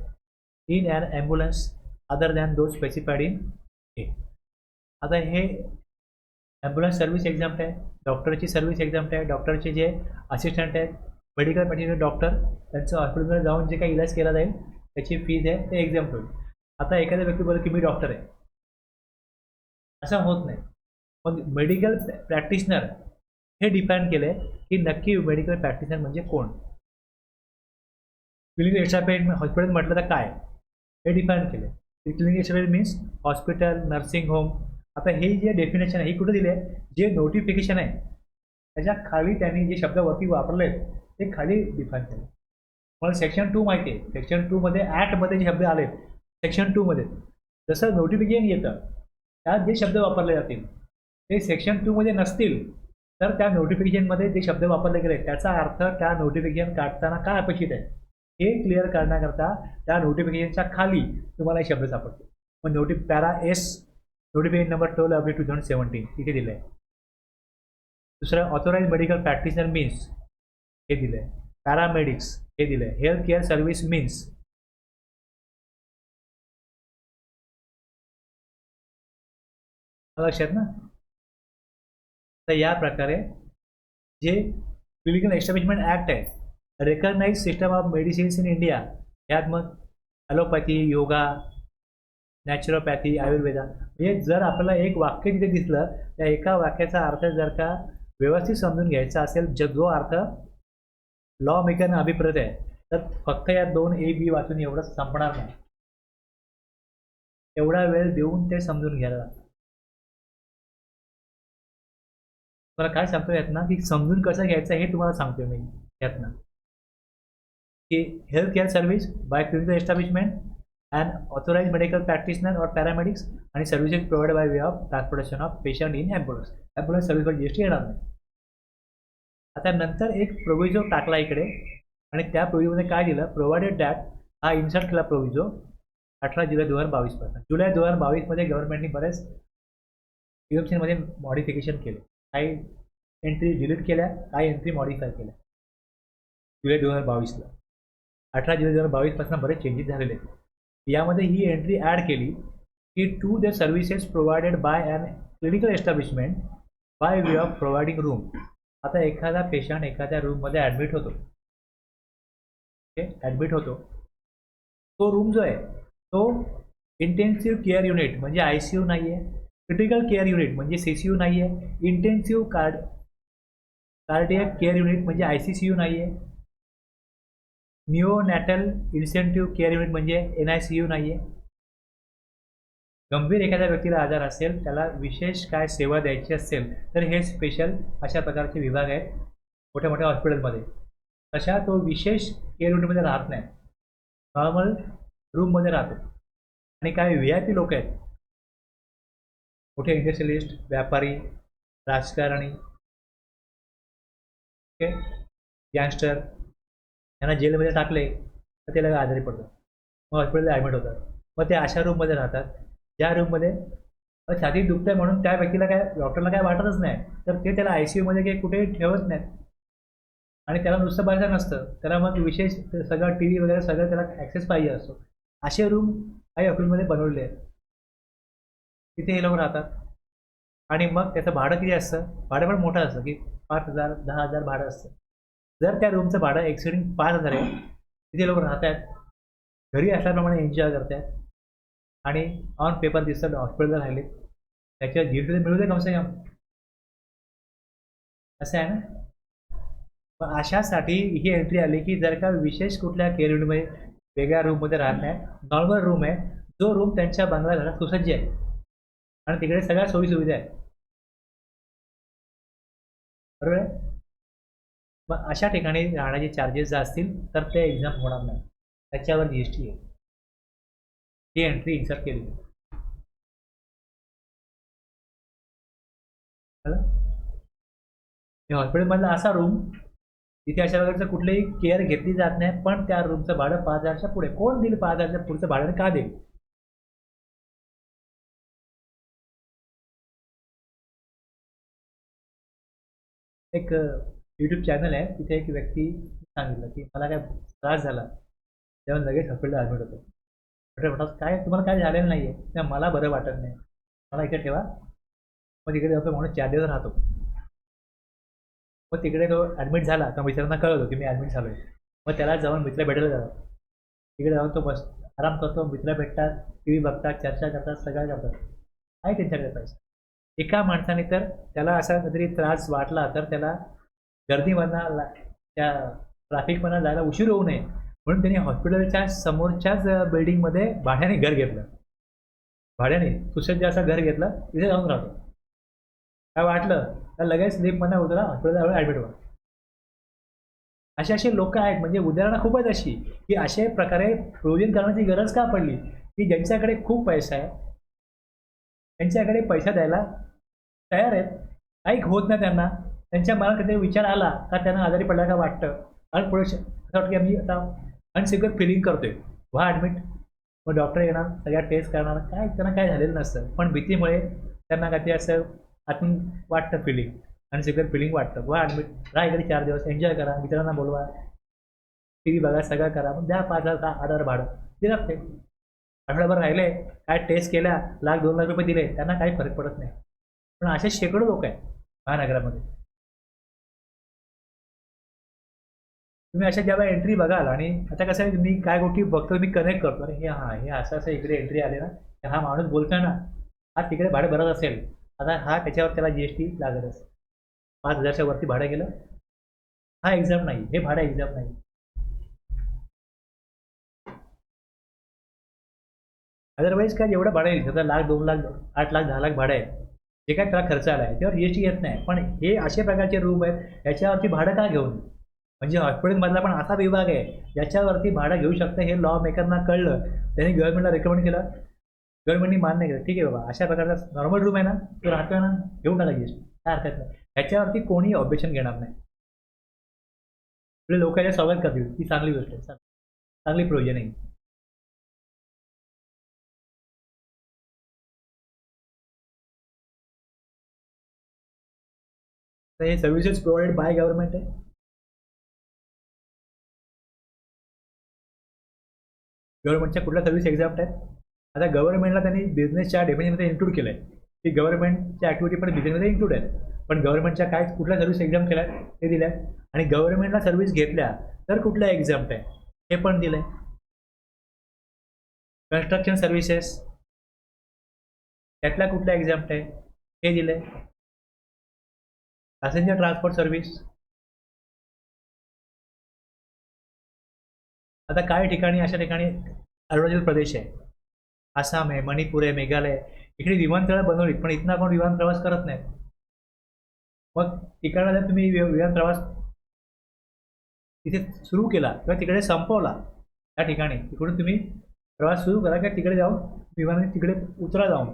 in an ambulance other than those specified in A. आता हे ॲम्ब्युलन्स सर्व्हिस एक्झाम्प्ट आहे, डॉक्टरची सर्व्हिस एक्झाम्प्ट आहे. डॉक्टरचे जे असिस्टंट आहेत, मेडिकल प्रॅक्टिशनर डॉक्टर, त्यांचं हॉस्पिटलमध्ये जाऊन जे काही इलाज केला जाईल त्याची फीज आहे ते एक्झाम्प्ट होईल. आता एखाद्या व्यक्ती बोलतो की मी डॉक्टर आहे, असं होत नाही. मग मेडिकल प्रॅक्टिशनर हे डिफाईन केलं आहे की नक्की मेडिकल प्रॅक्टिशनर म्हणजे कोण. क्लिनिकल एस्टॅब्लिशमेंट हॉस्पिटल म्हटलं तर काय हे डिफाईन केलं. Clinical establishment means hospital, nursing home. आता हे जे डेफिनेशन आहे हे कुठं दिले आहे, जे नोटिफिकेशन आहे त्याच्या खाली त्यांनी जे शब्द वरती वापरले आहेत ते खाली डिफाईन केले. मला सेक्शन 2 माहिती आहे, सेक्शन 2 मध्ये ॲक्टमध्ये जे शब्द आलेत, सेक्शन 2 मध्ये जसं नोटिफिकेशन येतं त्यात जे शब्द वापरले जातील ते सेक्शन 2 मध्ये नसतील तर त्या नोटिफिकेशनमध्ये जे शब्द वापरले गेले त्याचा अर्थ त्या नोटिफिकेशन काढताना काय अपेक्षित आहे हे क्लिअर करण्याकरता त्या नोटिफिकेशनच्या खाली तुम्हाला हे शब्द सापडतील. मग पॅरा एस नोटिफिकेशन नंबर 12/2017 इथे दिलं आहे. दुसरं ऑथोराइज मेडिकल प्रॅक्टिशनर मीन्स हे दिलं आहे. पॅरामेडिक्स हे दिलं आहे. हेल्थ केअर सर्व्हिस मीन्स, लक्षात ना. तर या प्रकारे जे क्लिनिकल एस्टॅब्लिशमेंट ॲक्ट आहे, recognise system of medicines in India, यात मग ॲलोपॅथी, योगा, नॅचरोपॅथी, आयुर्वेदा, म्हणजे जर आपल्याला एक वाक्य तिथे दिसलं त्या एका वाक्याचा अर्थ जर का व्यवस्थित समजून घ्यायचा असेल, जो अर्थ लॉ मेकरनं अभिप्रेत आहे, तर फक्त या 2 A, B वाचून एवढंच संपणार नाही. एवढा वेळ देऊन ते समजून घ्यायला लागतं. मला काय सांगतो यातनं की समजून कसं घ्यायचं हे तुम्हाला सांगतोय मी यातनं की health care service by clinical establishment and authorise medical practitioner और पॅरामेडिक्स आणि services provide by way of transportation of patient in ambulance. Ambulance सर्व्हिसवर जीएसटी येणार नाही. आता नंतर एक प्रोव्हिजो टाकला इकडे आणि त्या प्रोव्हिजोमध्ये काय दिलं, प्रोव्हाइडेड दॅट हा इन्सर्ट केला प्रोव्हिजो 18 जुलै 2022 पासून. जुलै 2022 मध्ये गव्हर्नमेंटने बरेच मध्ये मॉडिफिकेशन केले. काही एंट्री डिलीट केल्या, काही एंट्री मॉडिफाय केल्या जुलै 2022ला. 18 जुलै 2022 पासून बरेच चेंजेस झालेले आहेत. यामध्ये ही एंट्री ॲड केली की to the services provided by an clinical establishment by way of providing room. आता एखादा पेशंट एखाद्या रूममध्ये ॲडमिट होतो, ॲडमिट होतो, तो रूम जो आहे तो इंटेन्सिव्ह केअर युनिट म्हणजे ICU नाही आहे, क्रिटिकल केअर युनिट म्हणजे CCU नाही आहे, इंटेन्सिव्ह कार्डियक केअर युनिट म्हणजे ICCU नाही आहे, निओनॅटल इन्सेंटिव्ह केअर युनिट म्हणजे NICU नाही आहे. गंभीर एखाद्या व्यक्तीला आजार असेल, त्याला विशेष काय सेवा द्यायची असेल तर हे स्पेशल अशा प्रकारचे विभाग आहेत मोठ्या मोठ्या हॉस्पिटलमध्ये. तशा तो विशेष केअर युनिटमध्ये राहत नाही, नॉर्मल रूममध्ये राहतो. आणि काही VIP लोक आहेत, मोठे इंडस्ट्रियलिस्ट, व्यापारी, राजकारणी, गँगस्टर, यांना जेलमध्ये टाकले तर ते लगेच आजारी पडतात, मग हॉस्पिटलला ॲडमिट होतात. मग ते अशा रूममध्ये राहतात ज्या रूममध्ये छातीत दुखतंय म्हणून त्या व्यक्तीला काय, डॉक्टरला काय वाटतच नाही, तर ते त्याला ICUमध्ये काही कुठेही ठेवत नाहीत आणि त्याला नुसतं बघायचं नसतं, त्याला मग विशेष सगळं TV वगैरे सगळं त्याला ॲक्सेस पाहिजे असतो. असे रूम काही हॉस्पिटलमध्ये बनवले आहेत, तिथे हे लोक राहतात. आणि मग त्याचं भाडं किती असतं, भाडं पण मोठं असतं की 5,000 10,000 भाडं असतं. जर त्या रूमचं भाडं एक्सिडिंग 5,000 आहे, तिथे लोक राहत आहेत, घरी असल्याप्रमाणे एन्जॉय करत आहेत आणि ऑन पेपर दिसतं हॉस्पिटलला राहिले, त्याच्या जीएसटी मिळू दे कमसे कम, असं आहे ना. मग अशासाठी ही एंट्री आली की जर का विशेष कुठल्या केअर युनिटमध्ये वेगळ्या रूममध्ये राहत नाही, नॉर्मल रूम आहे, जो रूम त्यांच्या बंगला घरात सुसज्ज आहे आणि तिकडे सगळ्या सोयीसुविधा आहेत, बरोबर आहे. मग अशा ठिकाणी राहण्याचे चार्जेस जर असतील तर ते एक्झाम होणार नाही, त्याच्यावर GST आहे. ही एंट्री इन्सर्ट केली. हॉस्पिटलमधला असा रूम तिथे अशा प्रकारचं कुठलीही केअर घेतली जात नाही, पण त्या रूमचं भाडं 5,000च्या पुढे. कोण देईल 5,000च्या पुढचं भाडं, का देईल? एक YouTube चॅनल आहे, तिथे एक व्यक्ती सांगितलं की मला काय त्रास झाला तेव्हा लगेच हॉस्पिटलला ॲडमिट होतो. डॉक्टर म्हणतात काय तुम्हाला काय झालेलं नाही आहे, तेव्हा मला बरं वाटत नाही, मला इथे ठेवा. मग तिकडे जातो म्हणून 4 दिवस राहतो. मग तिकडे तो ॲडमिट झाला का मित्रांना कळवतो की मी ॲडमिट झालो आहे, मग त्याला जाऊन मित्र भेटायला जातात. तिकडे जाऊन तो बस आराम करतो, मित्र भेटतात, TV बघतात, चर्चा करतात, सगळं करतात. काय त्यांच्याकडे पैसा. एका माणसाने तर त्याला असा काहीतरी त्रास वाटला तर त्याला गर्दीमधनं त्या ट्रॅफिकमधनं जायला उशीर होऊ नये म्हणून त्यांनी हॉस्पिटलच्या समोरच्याच बिल्डिंगमध्ये भाड्याने घर घेतलं, भाड्याने सुसज्ज असं घर घेतलं, तिथे जाऊन राहतो. काय वाटलं तर लगेच लिफ्टमधनं उतरा, हॉस्पिटलला ॲडमिट व्हा. असे लोक आहेत. म्हणजे उदाहरणं खूप आहेत अशी की अशा प्रकारे प्रोव्हिजन करण्याची गरज का पडली की ज्यांच्याकडे खूप पैसा आहे, त्यांच्याकडे पैसा द्यायला तयार आहेत, काही होत नाही त्यांना, त्यांच्या मनात कधी विचार आला का त्यांना आजारी पडला का वाटतं आणि पुढे असं वाटतं की आम्ही आता अनसिक्युअर फिलिंग करतोय, व्हा ॲडमिट. मग डॉक्टर येणार, सगळ्या टेस्ट करणार, काय त्यांना काय झालेलं नसतं, पण भीतीमुळे त्यांना काही असं आतून वाटतं फिलिंग, अनसिक्युअर फिलिंग वाटतं, व्हा ॲडमिट, राहा इकडे 4 दिवस, एन्जॉय करा, मित्रांना बोलवा, TV बघा, सगळं करा, मग द्या 5,000 भाडं ते लागते. आठवड्याभर राहिले, काय टेस्ट केल्या, ₹1,00,000-2,00,000 दिले, त्यांना काही फरक पडत नाही. पण असे शेकडो लोक आहेत महानगरामध्ये. तुम्ही अशा जेव्हा एंट्री बघाल आणि आता कसं आहे, मी काय गोष्टी बघतो मी कनेक्ट करतो, अरे हे हां हे असं असं इकडे एंट्री आले ना, हा माणूस बोलतोय ना, हा तिकडे भाडं भरत असेल, आता हा त्याच्यावर त्याला GST लागत असेल, 5,000च्या वरती भाडं गेलं, हा एक्झाम नाही, हे भाडं एक्झाम नाही. अदरवाईज काय जेवढं भाडं येईल समजा लाख 2 लाख 8 लाख 10 लाख भाडं आहे, जे काय त्याला खर्च आला आहे त्यावर जीएसटी येत नाही. पण हे अशा प्रकारचे रूम आहेत याच्यावरती भाडं का घेऊन, म्हणजे हॉस्पिटलमधला पण असा विभाग आहे ज्याच्यावरती भाडं घेऊ शकतं हे लॉ मेकरना कळलं, त्यांनी गव्हर्नमेंटला रेकमेंड केलं, गव्हर्नमेंटनी मान्य केलं, ठीक आहे बाबा अशा प्रकारचा नॉर्मल रूम आहे ना तो राहतोय ना, घेऊन टाका जीएसटी, काय हरकत नाही, ह्याच्यावरती कोणी ऑब्जेक्शन घेणार नाही. आपले लोक याच्या स्वागत करतील, ही चांगली गोष्ट आहे, चांगली प्रोविजन आहे. तर हे सर्व्हिसेस प्रोव्हाइड बाय गव्हर्नमेंट आहे. गव्हर्नमेंटच्या कुठल्या सर्व्हिस एक्झाम्प्ट आहेत. आता गव्हर्नमेंटला त्यांनी बिझनेसच्या डेफिनेशनमध्ये इन्क्लूड केलं आहे की गव्हर्नमेंटच्या ॲक्टिव्हिटी पण बिझनेसमध्ये इन्क्लूड आहेत, पण गव्हर्नमेंटच्या काय कुठल्या सर्व्हिस एक्झाम केल्या ते दिल्या आहेत, आणि गव्हर्नमेंटला सर्व्हिस घेतल्या तर कुठल्या एक्झाम्प्ट आहे हे पण दिलं आहे. कन्स्ट्रक्शन सर्व्हिसेस त्यातल्या कुठल्या एक्झाम्प्ट आहे हे दिलं आहे. पॅसेंजर ट्रान्सपोर्ट सर्व्हिस, आता काही ठिकाणी अशा ठिकाणी अरुणाचल प्रदेश आहे, आसाम आहे, मणिपूर आहे, मेघालय आहे, इकडे विमानतळं बनवलीत पण इथनं कोण विमान प्रवास करत नाही. मग तिकडला जर तुम्ही विमान प्रवास तिथे सुरू केला किंवा तिकडे संपवला त्या ठिकाणी, तिकडून तुम्ही प्रवास सुरू करा किंवा तिकडे जाऊन विमानाने तिकडे उतरा जाऊन,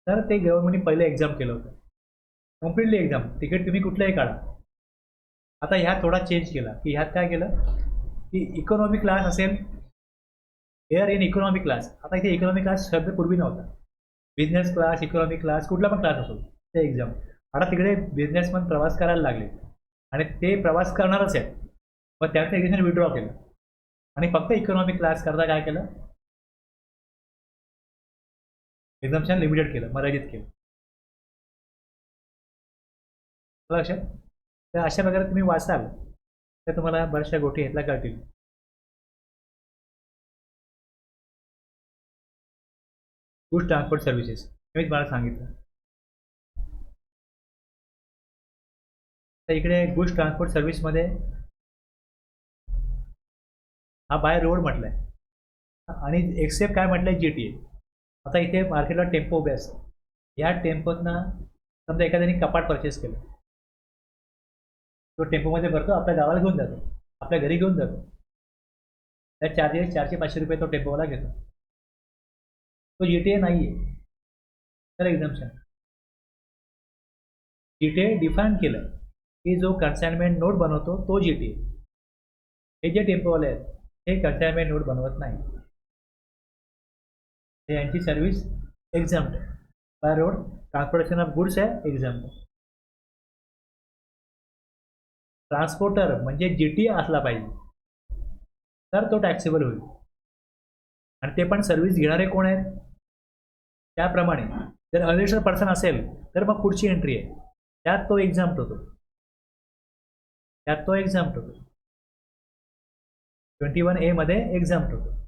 तर ते गव्हर्नमेंटने पहिले एक्झाम केलं होतं, कम्प्लिटली एक्झाम, तिकीट तुम्ही कुठलंही काढा. आता ह्यात थोडा चेंज केला की ह्यात काय केलं की इकॉनॉमी क्लास असेल, एअर इन इकॉनॉमी क्लास, आता इथे इकॉनॉमी क्लास शब्द पूर्वी नव्हता, बिझनेस क्लास, इकॉनॉमी क्लास, कुठला पण क्लास असो ते एक्झाम. आता तिकडे बिझनेसमॅन प्रवास करायला लागले आणि ते प्रवास करणारच आहेत, मग त्याचं एक्झाम विड्रॉ केलं आणि फक्त इकॉनॉमी क्लास करता काय केलं, एक्झाम्शन लिमिटेड केलं, मर्यादित केलं. लक्षात. तर अशा प्रकारे तुम्ही वाचाल तर तुम्हाला बऱ्याचशा गोष्टी ह्यातल्या कळतील. गुड्स ट्रान्सपोर्ट सर्व्हिसेस मी तुम्हाला सांगितलं. तर इकडे गुड्स ट्रान्सपोर्ट सर्व्हिसमध्ये हा बाय रोड म्हटलंय आणि एक्सेप्ट काय म्हटलंय जीटीए. आता इथे मार्केटला टेम्पो उभे असतात, या टेम्पोतनं समजा एखाद्याने कपाट परचेस केलं, तो टेम्पोमध्ये भरतो, आपल्या गावाला घेऊन जातो, आपल्या घरी घेऊन जातो, त्या चार्जेस 400-500 रुपये तो टेम्पोवाला घेतो, तो जीटीए नाही आहे, तर एक्झाम्पशन. जीटीए डिफाईन केलं की जो कन्साइनमेंट नोट बनवतो तो जीटीए. हे जे टेम्पोवाले आहेत हे कन्साइनमेंट नोट बनवत नाही, हे यांची सर्व्हिस एक्झाम्प्ट आहे. By road transportation of goods आहे एक्झाम्प्ट. ट्रान्सपोर्टर म्हणजे जीटीए असला पाहिजे तर तो टॅक्सेबल होईल, आणि ते पण सर्व्हिस घेणारे कोण आहेत त्याप्रमाणे. जर अनरजिस्टर्ड पर्सन असेल तर मग पुढची एंट्री आहे, त्यात तो एक्झाम्प्ट होतो, त्यात तो एक्झाम्प्ट होतो, 21A मध्ये एक्झाम्प्ट होतो.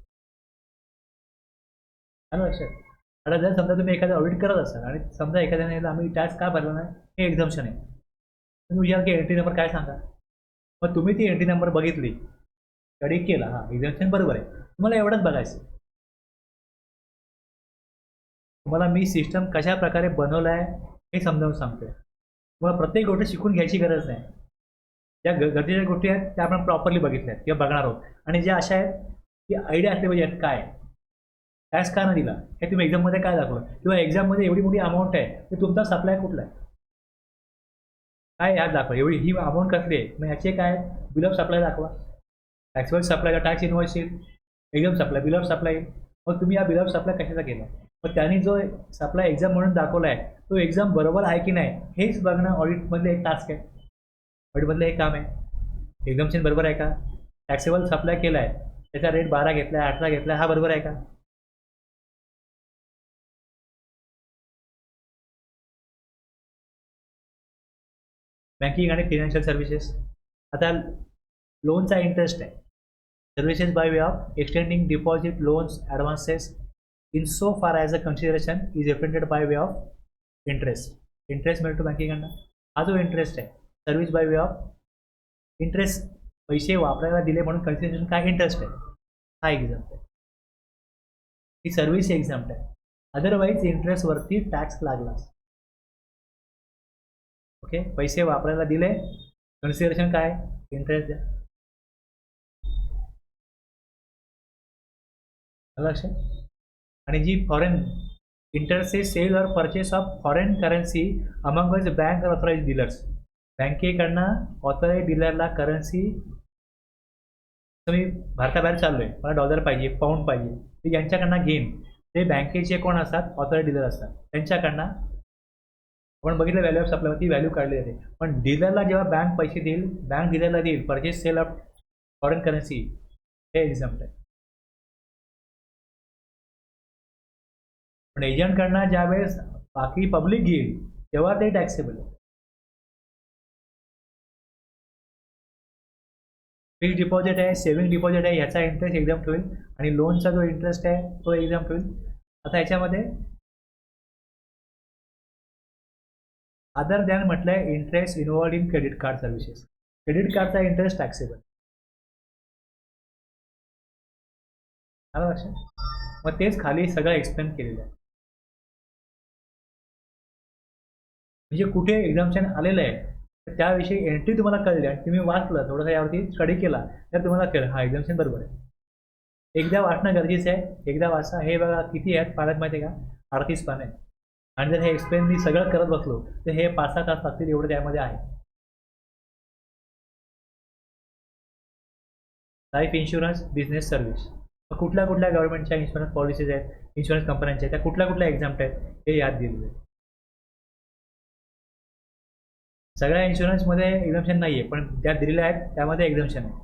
लक्षात. आता जर समजा तुम्ही एखादा ऑडिट करत असाल आणि समजा एखाद्याने आम्ही टॅक्स का भरला नाही हे एक्झाम्पशन आहे, तुम्ही विचार की एंट्री नंबर काय सांगा, मग तुम्ही ती एंट्री नंबर बघितली, स्टडी केला, हा एक्झाम्पशन बरोबर आहे, तुम्हाला एवढंच बघायचं. तुम्हाला मी सिस्टम कशा प्रकारे बनवलं आहे हे समजावून सांगतोय. तुम्हाला प्रत्येक गोष्ट शिकून घ्यायची गरज नाही, ज्या गरजेच्या गोष्टी आहेत त्या आपण प्रॉपरली बघितल्या आहेत किंवा बघणार आहोत, आणि ज्या अशा आहेत की आयडिया असली पाहिजे काय टॅक्स का न दिला हे तुम्ही एक्झाममध्ये काय दाखवलं, किंवा एक्झाममध्ये एवढी मोठी अमाऊंट आहे तर तुमचा सप्लाय कुठला आहे काय यात दाखवा, एवढी ही अमाऊंट कसली आहे, मग ह्याचे काय बिल ऑफ सप्लाय दाखवा, टॅक्सेबल सप्लाय, टॅक्स इन्व्हॉइस येईल, exam supply, bill of supply येईल. मग तुम्ही या बिल ऑफ सप्लाय कशाचा केला, मग त्यांनी जो सप्लाय एक्झाम म्हणून दाखवला आहे तो एक्झाम बरोबर आहे की नाही हेच बघणं ऑडिटमधलं एक टास्क आहे, ऑडिटमधलं एक काम आहे. एक्झाम्शन बरोबर आहे का, टॅक्सेबल सप्लाय केला आहे त्याचा रेट 12 घेतला आहे 18 घेतला आहे, हा बरोबर आहे का. बँकिंग आणि फिनान्शियल सर्व्हिसेस, आता लोनचा इंटरेस्ट आहे, services by way of extending deposit loans advances in so far as a consideration is represented by way of interest. Interest मिळतो बँकिंगकडनं, हा जो इंटरेस्ट आहे service by way of interest, पैसे वापरायला दिले म्हणून कन्सिडरेशन काय इंटरेस्ट आहे, हा एक्झाम्पल आहे. ही सर्व्हिस एक्झाम्प्ट आहे. अदरवाईज इंटरेस्टवरती टॅक्स लागला. ओके, पैसे वापरायला दिले, कन्सिडरेशन काय, इंटरेस्ट द्या. लक्षात. आणि जी फॉरेन इंटरेस्ट इज सेल और purchase of foreign currency among bank authorise dealers. बँकेकडनं ऑथराइज डीलरला करन्सी, मी भारताबाहेर चाललोय, मला डॉलर पाहिजे, पाऊंड पाहिजे, ते ज्यांच्याकडनं घेईन ते बँकेचे कोण असतात, ऑथराइज डीलर असतात. त्यांच्याकडनं आपण बघितलं व्हॅल्यू ऑफ सप्लाय, ती व्हॅल्यू काढली जाते. पण डीलरला जेव्हा बँक पैसे देईल, बँक डीलरला देईल purchase sale of foreign currency, हे एक्झाम्पल आहे. पण एजंटकडनं ज्यावेळेस बाकी पब्लिक घेईल तेव्हा ते टॅक्सेबल आहे. फिक्स डिपॉझिट आहे, सेव्हिंग डिपॉझिट आहे, याचा इंटरेस्ट एक्झाम्प्ट होईल आणि लोनचा जो इंटरेस्ट आहे तो एक्झाम्प्ट होईल. आता याच्यामध्ये अदर दॅन म्हटलंय interest involved in credit card services. Credit कार्डचा इंटरेस्ट टॅक्सेबल. आलं लक्षात. मग तेच खाली सगळं एक्सप्लेन केलेलं आहे. म्हणजे कुठे एक्झाम्पशन आलेलं आहे तर त्याविषयी एंट्री तुम्हाला कळली आणि तुम्ही वाचलं, थोडंसं यावरती स्टडी केला तर तुम्हाला कळेल हा एक्झाम्पशन बरोबर आहे. एकदा वाचणं गरजेचं आहे. एकदा वाचा. हे बघा किती आहेत पाण्यात माहिती आहे का, 38 पानं आहेत. आणि जर हे एक्सप्लेन मी सगळं करत बसलो तर हे 5-6 तास लागतील, एवढं त्यामध्ये आहे. लाईफ इन्शुरन्स बिझनेस सर्व्हिस, कुठल्या कुठल्या गव्हर्नमेंटच्या इन्शुरन्स पॉलिसीज आहेत, इन्शुरन्स कंपन्यांच्या, त्या कुठल्या कुठल्या एक्झाम्प्ट आहेत हे याद दिलेलं आहे. सगळ्या इन्शुरन्समध्ये एक्झाम्पशन नाही आहे, पण त्या दिलेल्या आहेत त्यामध्ये एक्झाम्पशन आहे.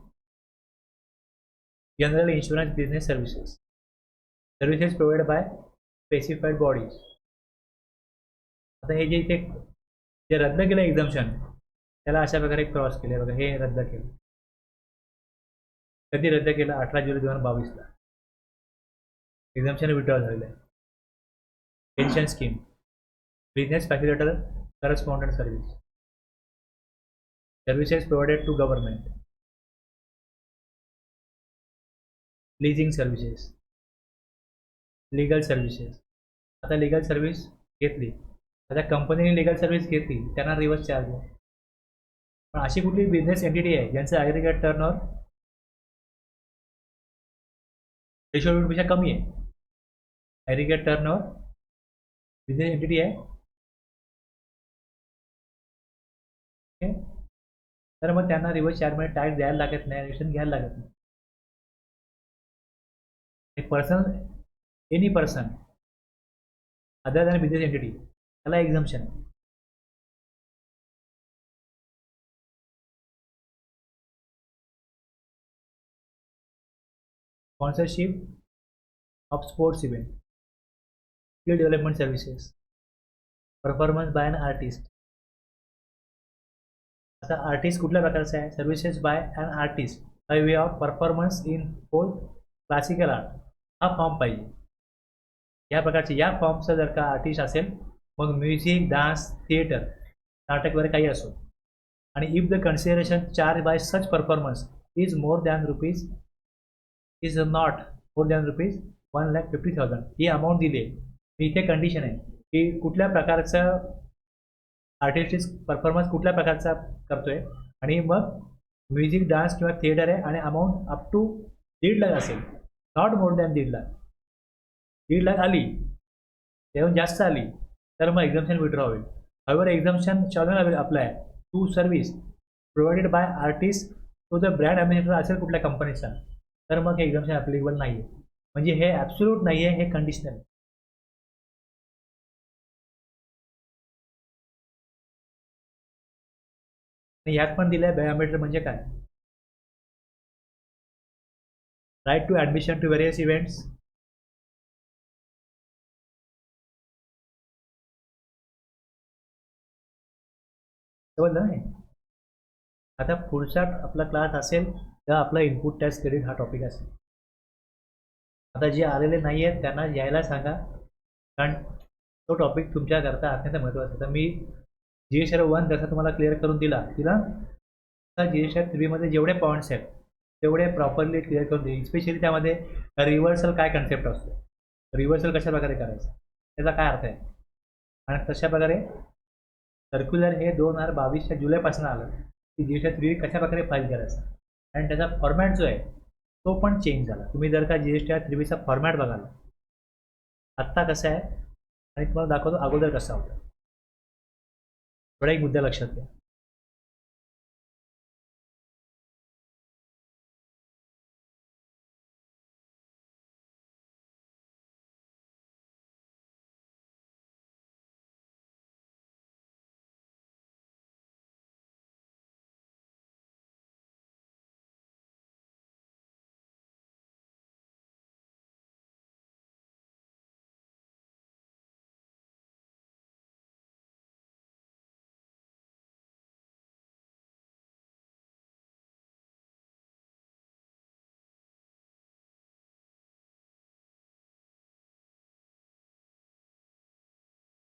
General insurance business services, services provide by specified bodies. आता हे जे इथे जे रद्द केलं एक्झाम्पशन, त्याला अशा प्रकारे क्रॉस केले बघा. हे रद्द केलं, कधी रद्द केलं, 18 जुलै 2022ला एक्झाम्पशन विड्रॉ झालेलं आहे. Pension scheme, business facilitator correspondent service, services provided to government, leasing services, legal services. आता लीगल सर्व्हिस घेतली, आता कंपनीने लीगल सर्व्हिस घेतली, त्यांना रिव्हर्स चार्ज आहे. पण अशी कुठली बिझनेस एंटिटी आहे ज्यांचं ॲग्रिगेट टर्नओव्हर थ्रेशोल्डपेक्षा कमी आहे, ॲग्रिगेट टर्नओव्हर बिझनेस एंटिटी आहे, तर मग त्यांना रिव्हर्स चार्जमध्ये टॅक्स द्यायला लागत नाही, रिटर्न घ्यायला लागत नाही. एक person, any person other than business entity, त्याला एक्झाम्पशन आहे. Sponsorship of sports event, skill development services, performance by an artist. आता आर्टिस्ट कुठल्या प्रकारचा आहे, services by an artist by way of performance in both classical art, हा फॉर्म पाहिजे. या प्रकारचे या फॉर्मचा जर का आर्टिस्ट असेल, मग म्युझिक, डान्स, थिएटर, नाटक वगैरे काही असो, आणि if the consideration charge by such performance is more than rupees is not more than rupees 1,50,000, he amount दिली आहे. इथे कंडिशन आहे की कुठल्या प्रकारचं आर्टिस्टिक परफॉर्मन्स कुठल्या प्रकारचा करतोय, आणि मग म्युझिक, डान्स किंवा थिएटर आहे आणि अमाऊंट अप टू 1.5 लाख असेल, not more than 1.5 lakh. 1.5 lakh आली, तेव्हा जास्त आली तर मग एक्झाम्पशन विड्रॉ होईल. हवेवर exemption shall apply to service provided by artist, तो जर ब्रँड ॲम्बॅसेडर असेल कुठल्या कंपनीचा तर मग हे एक्झाम्पशन ॲप्लिकेबल नाही आहे. म्हणजे हे ॲब्सोल्यूट नाही आहे, हे कंडिशनल आहे. यात पण दिलं आहे ब्रँड ॲम्बॅसेडर म्हणजे काय, right to admission to various events, समजलं नाही. आता पुढचा आपला क्लास असेल तर आपला इनपुट टॅक्स क्रेडिट हा टॉपिक असेल. आता जे आलेले नाही आहेत त्यांना यायला सांगा, कारण तो टॉपिक तुमच्याकरता अत्यंत महत्त्वाचा आहे. तर मी GSR 1 जसा तुम्हाला क्लिअर करून दिला, आता GSR 3मध्ये जेवढे पॉईंट्स आहेत तेवढे प्रॉपरली क्लिअर करून दिले. स्पेशली त्यामध्ये रिव्हर्सल काय कन्सेप्ट असतो, रिव्हर्सल कशा प्रकारे करायचं त्याचा काय अर्थ आहे. आणि तशा प्रकारे सर्क्युलर हे 2022च्या जुलैपासून आलं की GST 3 कशा प्रकारे फाईल करायचं आणि त्याचा फॉर्मॅट जो आहे तो पण चेंज झाला. तुम्ही जर का GST 3चा फॉर्मॅट बघाल आत्ता कसं आहे आणि तुम्हाला दाखवतो अगोदर कसा होता. थोडा एक मुद्दा लक्षात घ्या.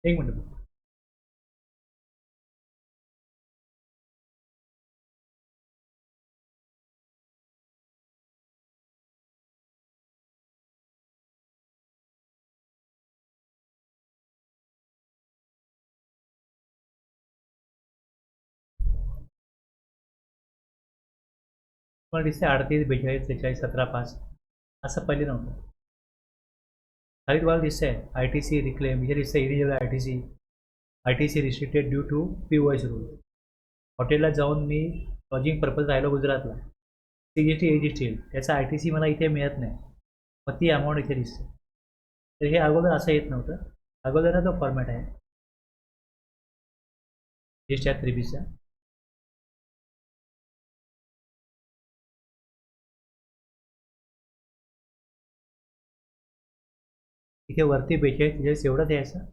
एक मिनिट. मला दिसते 38, 42, 43, 17, 5 असं पहिले नव्हतं. खाली तुम्हाला दिसतंय ITC रिक्लेम, इथे दिसतंय eligible ITC restricted due to POS rule. हॉटेलला जाऊन मी लॉजिंग पर्पज राहिलो गुजरातला, CGST AGST त्याचा ITC मला इथे मिळत नाही, मग ती अमाऊंट इथे दिसते. तर हे अगोदर असं येत नव्हतं. अगोदर जो फॉर्मॅट आहे GST 3Bचा इथे वरती 42 एवढंच यायचं,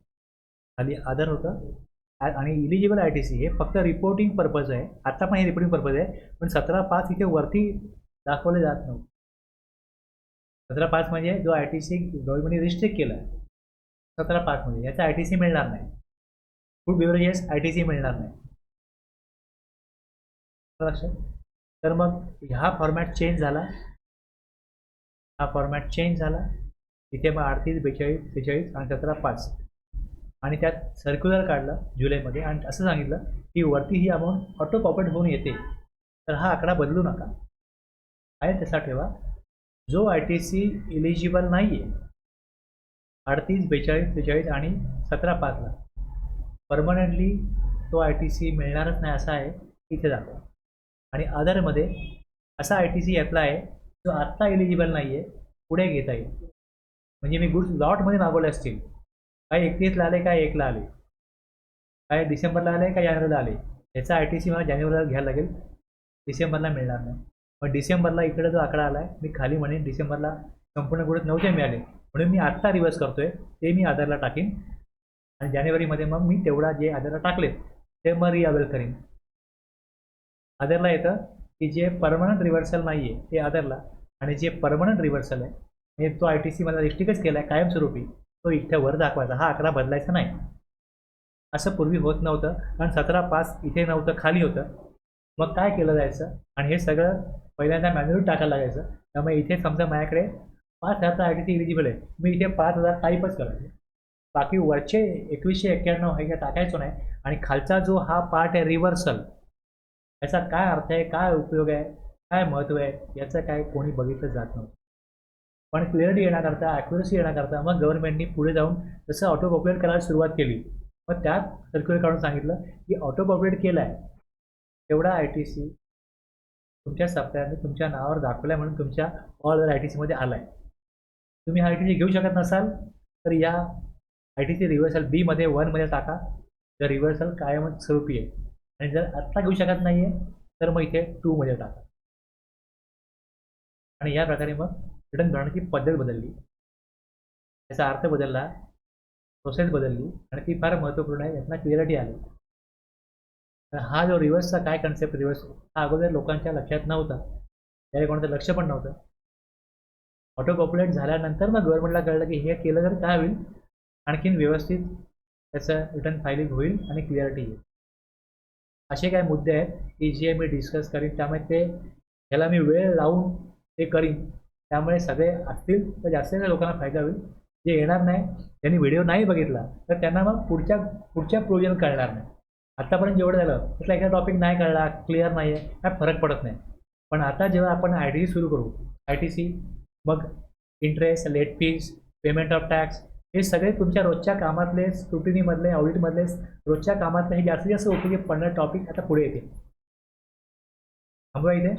खाली आधार होतं आणि इलिजिबल ITC हे फक्त रिपोर्टिंग पर्पज आहे. आता पण हे रिपोर्टिंग पर्पज आहे, पण 17.5 इथे वरती दाखवले जात नव्हतं. 17.5 म्हणजे जो ITC गव्हर्नमेंटने रिस्ट्रिक्ट केला आहे 17.5 मध्ये याचा ITC मिळणार नाही. फूड बेवरेजेस ITC मिळणार नाही. लक्षात. तर मग हा फॉर्मॅट चेंज झाला, इथे मग 38, 42, 43 आणि 17.5 आणि त्यात सर्क्युलर काढला जुलैमध्ये आणि असं सांगितलं की वरती ही अमाऊंट ऑटो पॉकेट होऊन येते, तर हा आकडा बदलू नका, आहे तसा ठेवा. जो ITC इलिजिबल नाही आहे 38, 42, 43 आणि 17.5ला परमनंटली तो ITC मिळणारच नाही असा आहे इथे दाखवा. आणि अदरमध्ये असा ITC ॲप्लाय आहे जो आत्ता इलिजिबल नाही आहे, पुढे घेता येईल. म्हणजे मी गुड्स लॉटमध्ये मागवले असतील, काय 31ला आले, काय 1ला आले, काय डिसेंबरला आले, काय जानेवारीला आले, याचा ITC मला जानेवारीला घ्यायला लागेल, डिसेंबरला मिळणार नाही. पण डिसेंबरला इकडे जो आकडा आला आहे, मी खाली म्हणेन डिसेंबरला संपूर्ण गुड्स नव्हते मिळाले, म्हणून मी आत्ता रिव्हर्स करतोय, ते मी आधारला टाकीन आणि जानेवारीमध्ये मग मी तेवढा जे आधारला टाकले ते मग रिअवेल करीन. आधारला येतं की जे परमनंट रिव्हर्सल नाही आहे ते आधारला, आणि जे परमनंट रिव्हर्सल आहे म्हणजे तो ITC मला रिस्ट्रिक्टच केला आहे कायमस्वरूपी, तो इथे वर दाखवायचा, हा आकडा बदलायचा नाही. असं पूर्वी होत नव्हतं, कारण 17.5 इथे नव्हतं, खाली होतं. मग काय केलं जायचं, आणि हे सगळं पहिल्यांदा मॅन्युअली टाकायला लागायचं. त्यामुळे इथे समजा माझ्याकडे 5,000चा ITC इलिजिबल आहे, मी इथे 5,000 टाईपच करायचे, बाकी वरचे 2191 हे टाकायचो नाही. आणि खालचा जो हा पार्ट आहे रिव्हर्सल, याचा काय अर्थ आहे, काय उपयोग आहे, काय महत्त्व आहे, याचं काय कोणी बघितलं जात नव्हतं. पण क्लिअरिटी येण्याकरता, ॲक्युरसी येण्याकरता मग गव्हर्नमेंटनी पुढे जाऊन जसं ऑटो पॉप्युलेट करायला सुरुवात केली, मग त्यात सर्क्युलर काढून सांगितलं की ऑटो पॉप्युलेट केला आहे तेवढा ITC तुमच्या सप्लायरने तुमच्या नावावर दाखवला आहे, म्हणून तुमच्या ऑल ITCमध्ये आला आहे. तुम्ही हा ITC घेऊ शकत नसाल तर या ITC रिव्हर्सल Bमध्ये 1मध्ये टाका, जर रिव्हर्सल कायमच स्वरूपी आहे. आणि जर आत्ता घेऊ शकत नाही आहे तर मग इथे 2मध्ये टाका. आणि या प्रकारे मग रिटर्न भरण्याची पद्धत बदलली, त्याचा अर्थ बदलला, प्रोसेस बदलली, आणि ती फार महत्त्वपूर्ण आहे. यातनं क्लिअरिटी आली. हा जो रिव्हर्सचा काय कन्सेप्ट, रिव्हर्स हा अगोदर लोकांच्या लक्षात नव्हता, त्यावेळी कोणाचं लक्ष पण नव्हतं. ऑटो पॉप्युलेट झाल्यानंतर मग गव्हर्नमेंटला कळलं की हे केलं तर काय होईल, आणखीन व्यवस्थित त्याचं रिटर्न फायलिंग होईल आणि क्लिअरिटी येईल. असे काय मुद्दे आहेत की जे मी डिस्कस करीन, त्यामुळे ते ह्याला मी वेळ लावून ते करीन, त्यामुळे सगळे असतील तर जास्त लोकांना फायदा होईल. जे येणार नाही त्यांनी व्हिडिओ नाही बघितला तर त्यांना मग पुढच्या प्रोविजन कळणार नाही. आतापर्यंत जेवढं झालं त्यातला एखादा टॉपिक नाही कळला, क्लिअर नाही आहे, काय फरक पडत नाही. पण आता जेव्हा आपण ITC सुरू करू, ITC मग interest, late fees, payment of tax, हे सगळे तुमच्या रोजच्या कामातले, स्क्रुटिनीमधले, ऑडिटमधले, रोजच्या कामातले हे जास्तीत जास्त उपयोगी पडणारे टॉपिक आता पुढे येते. थांबूया इथे.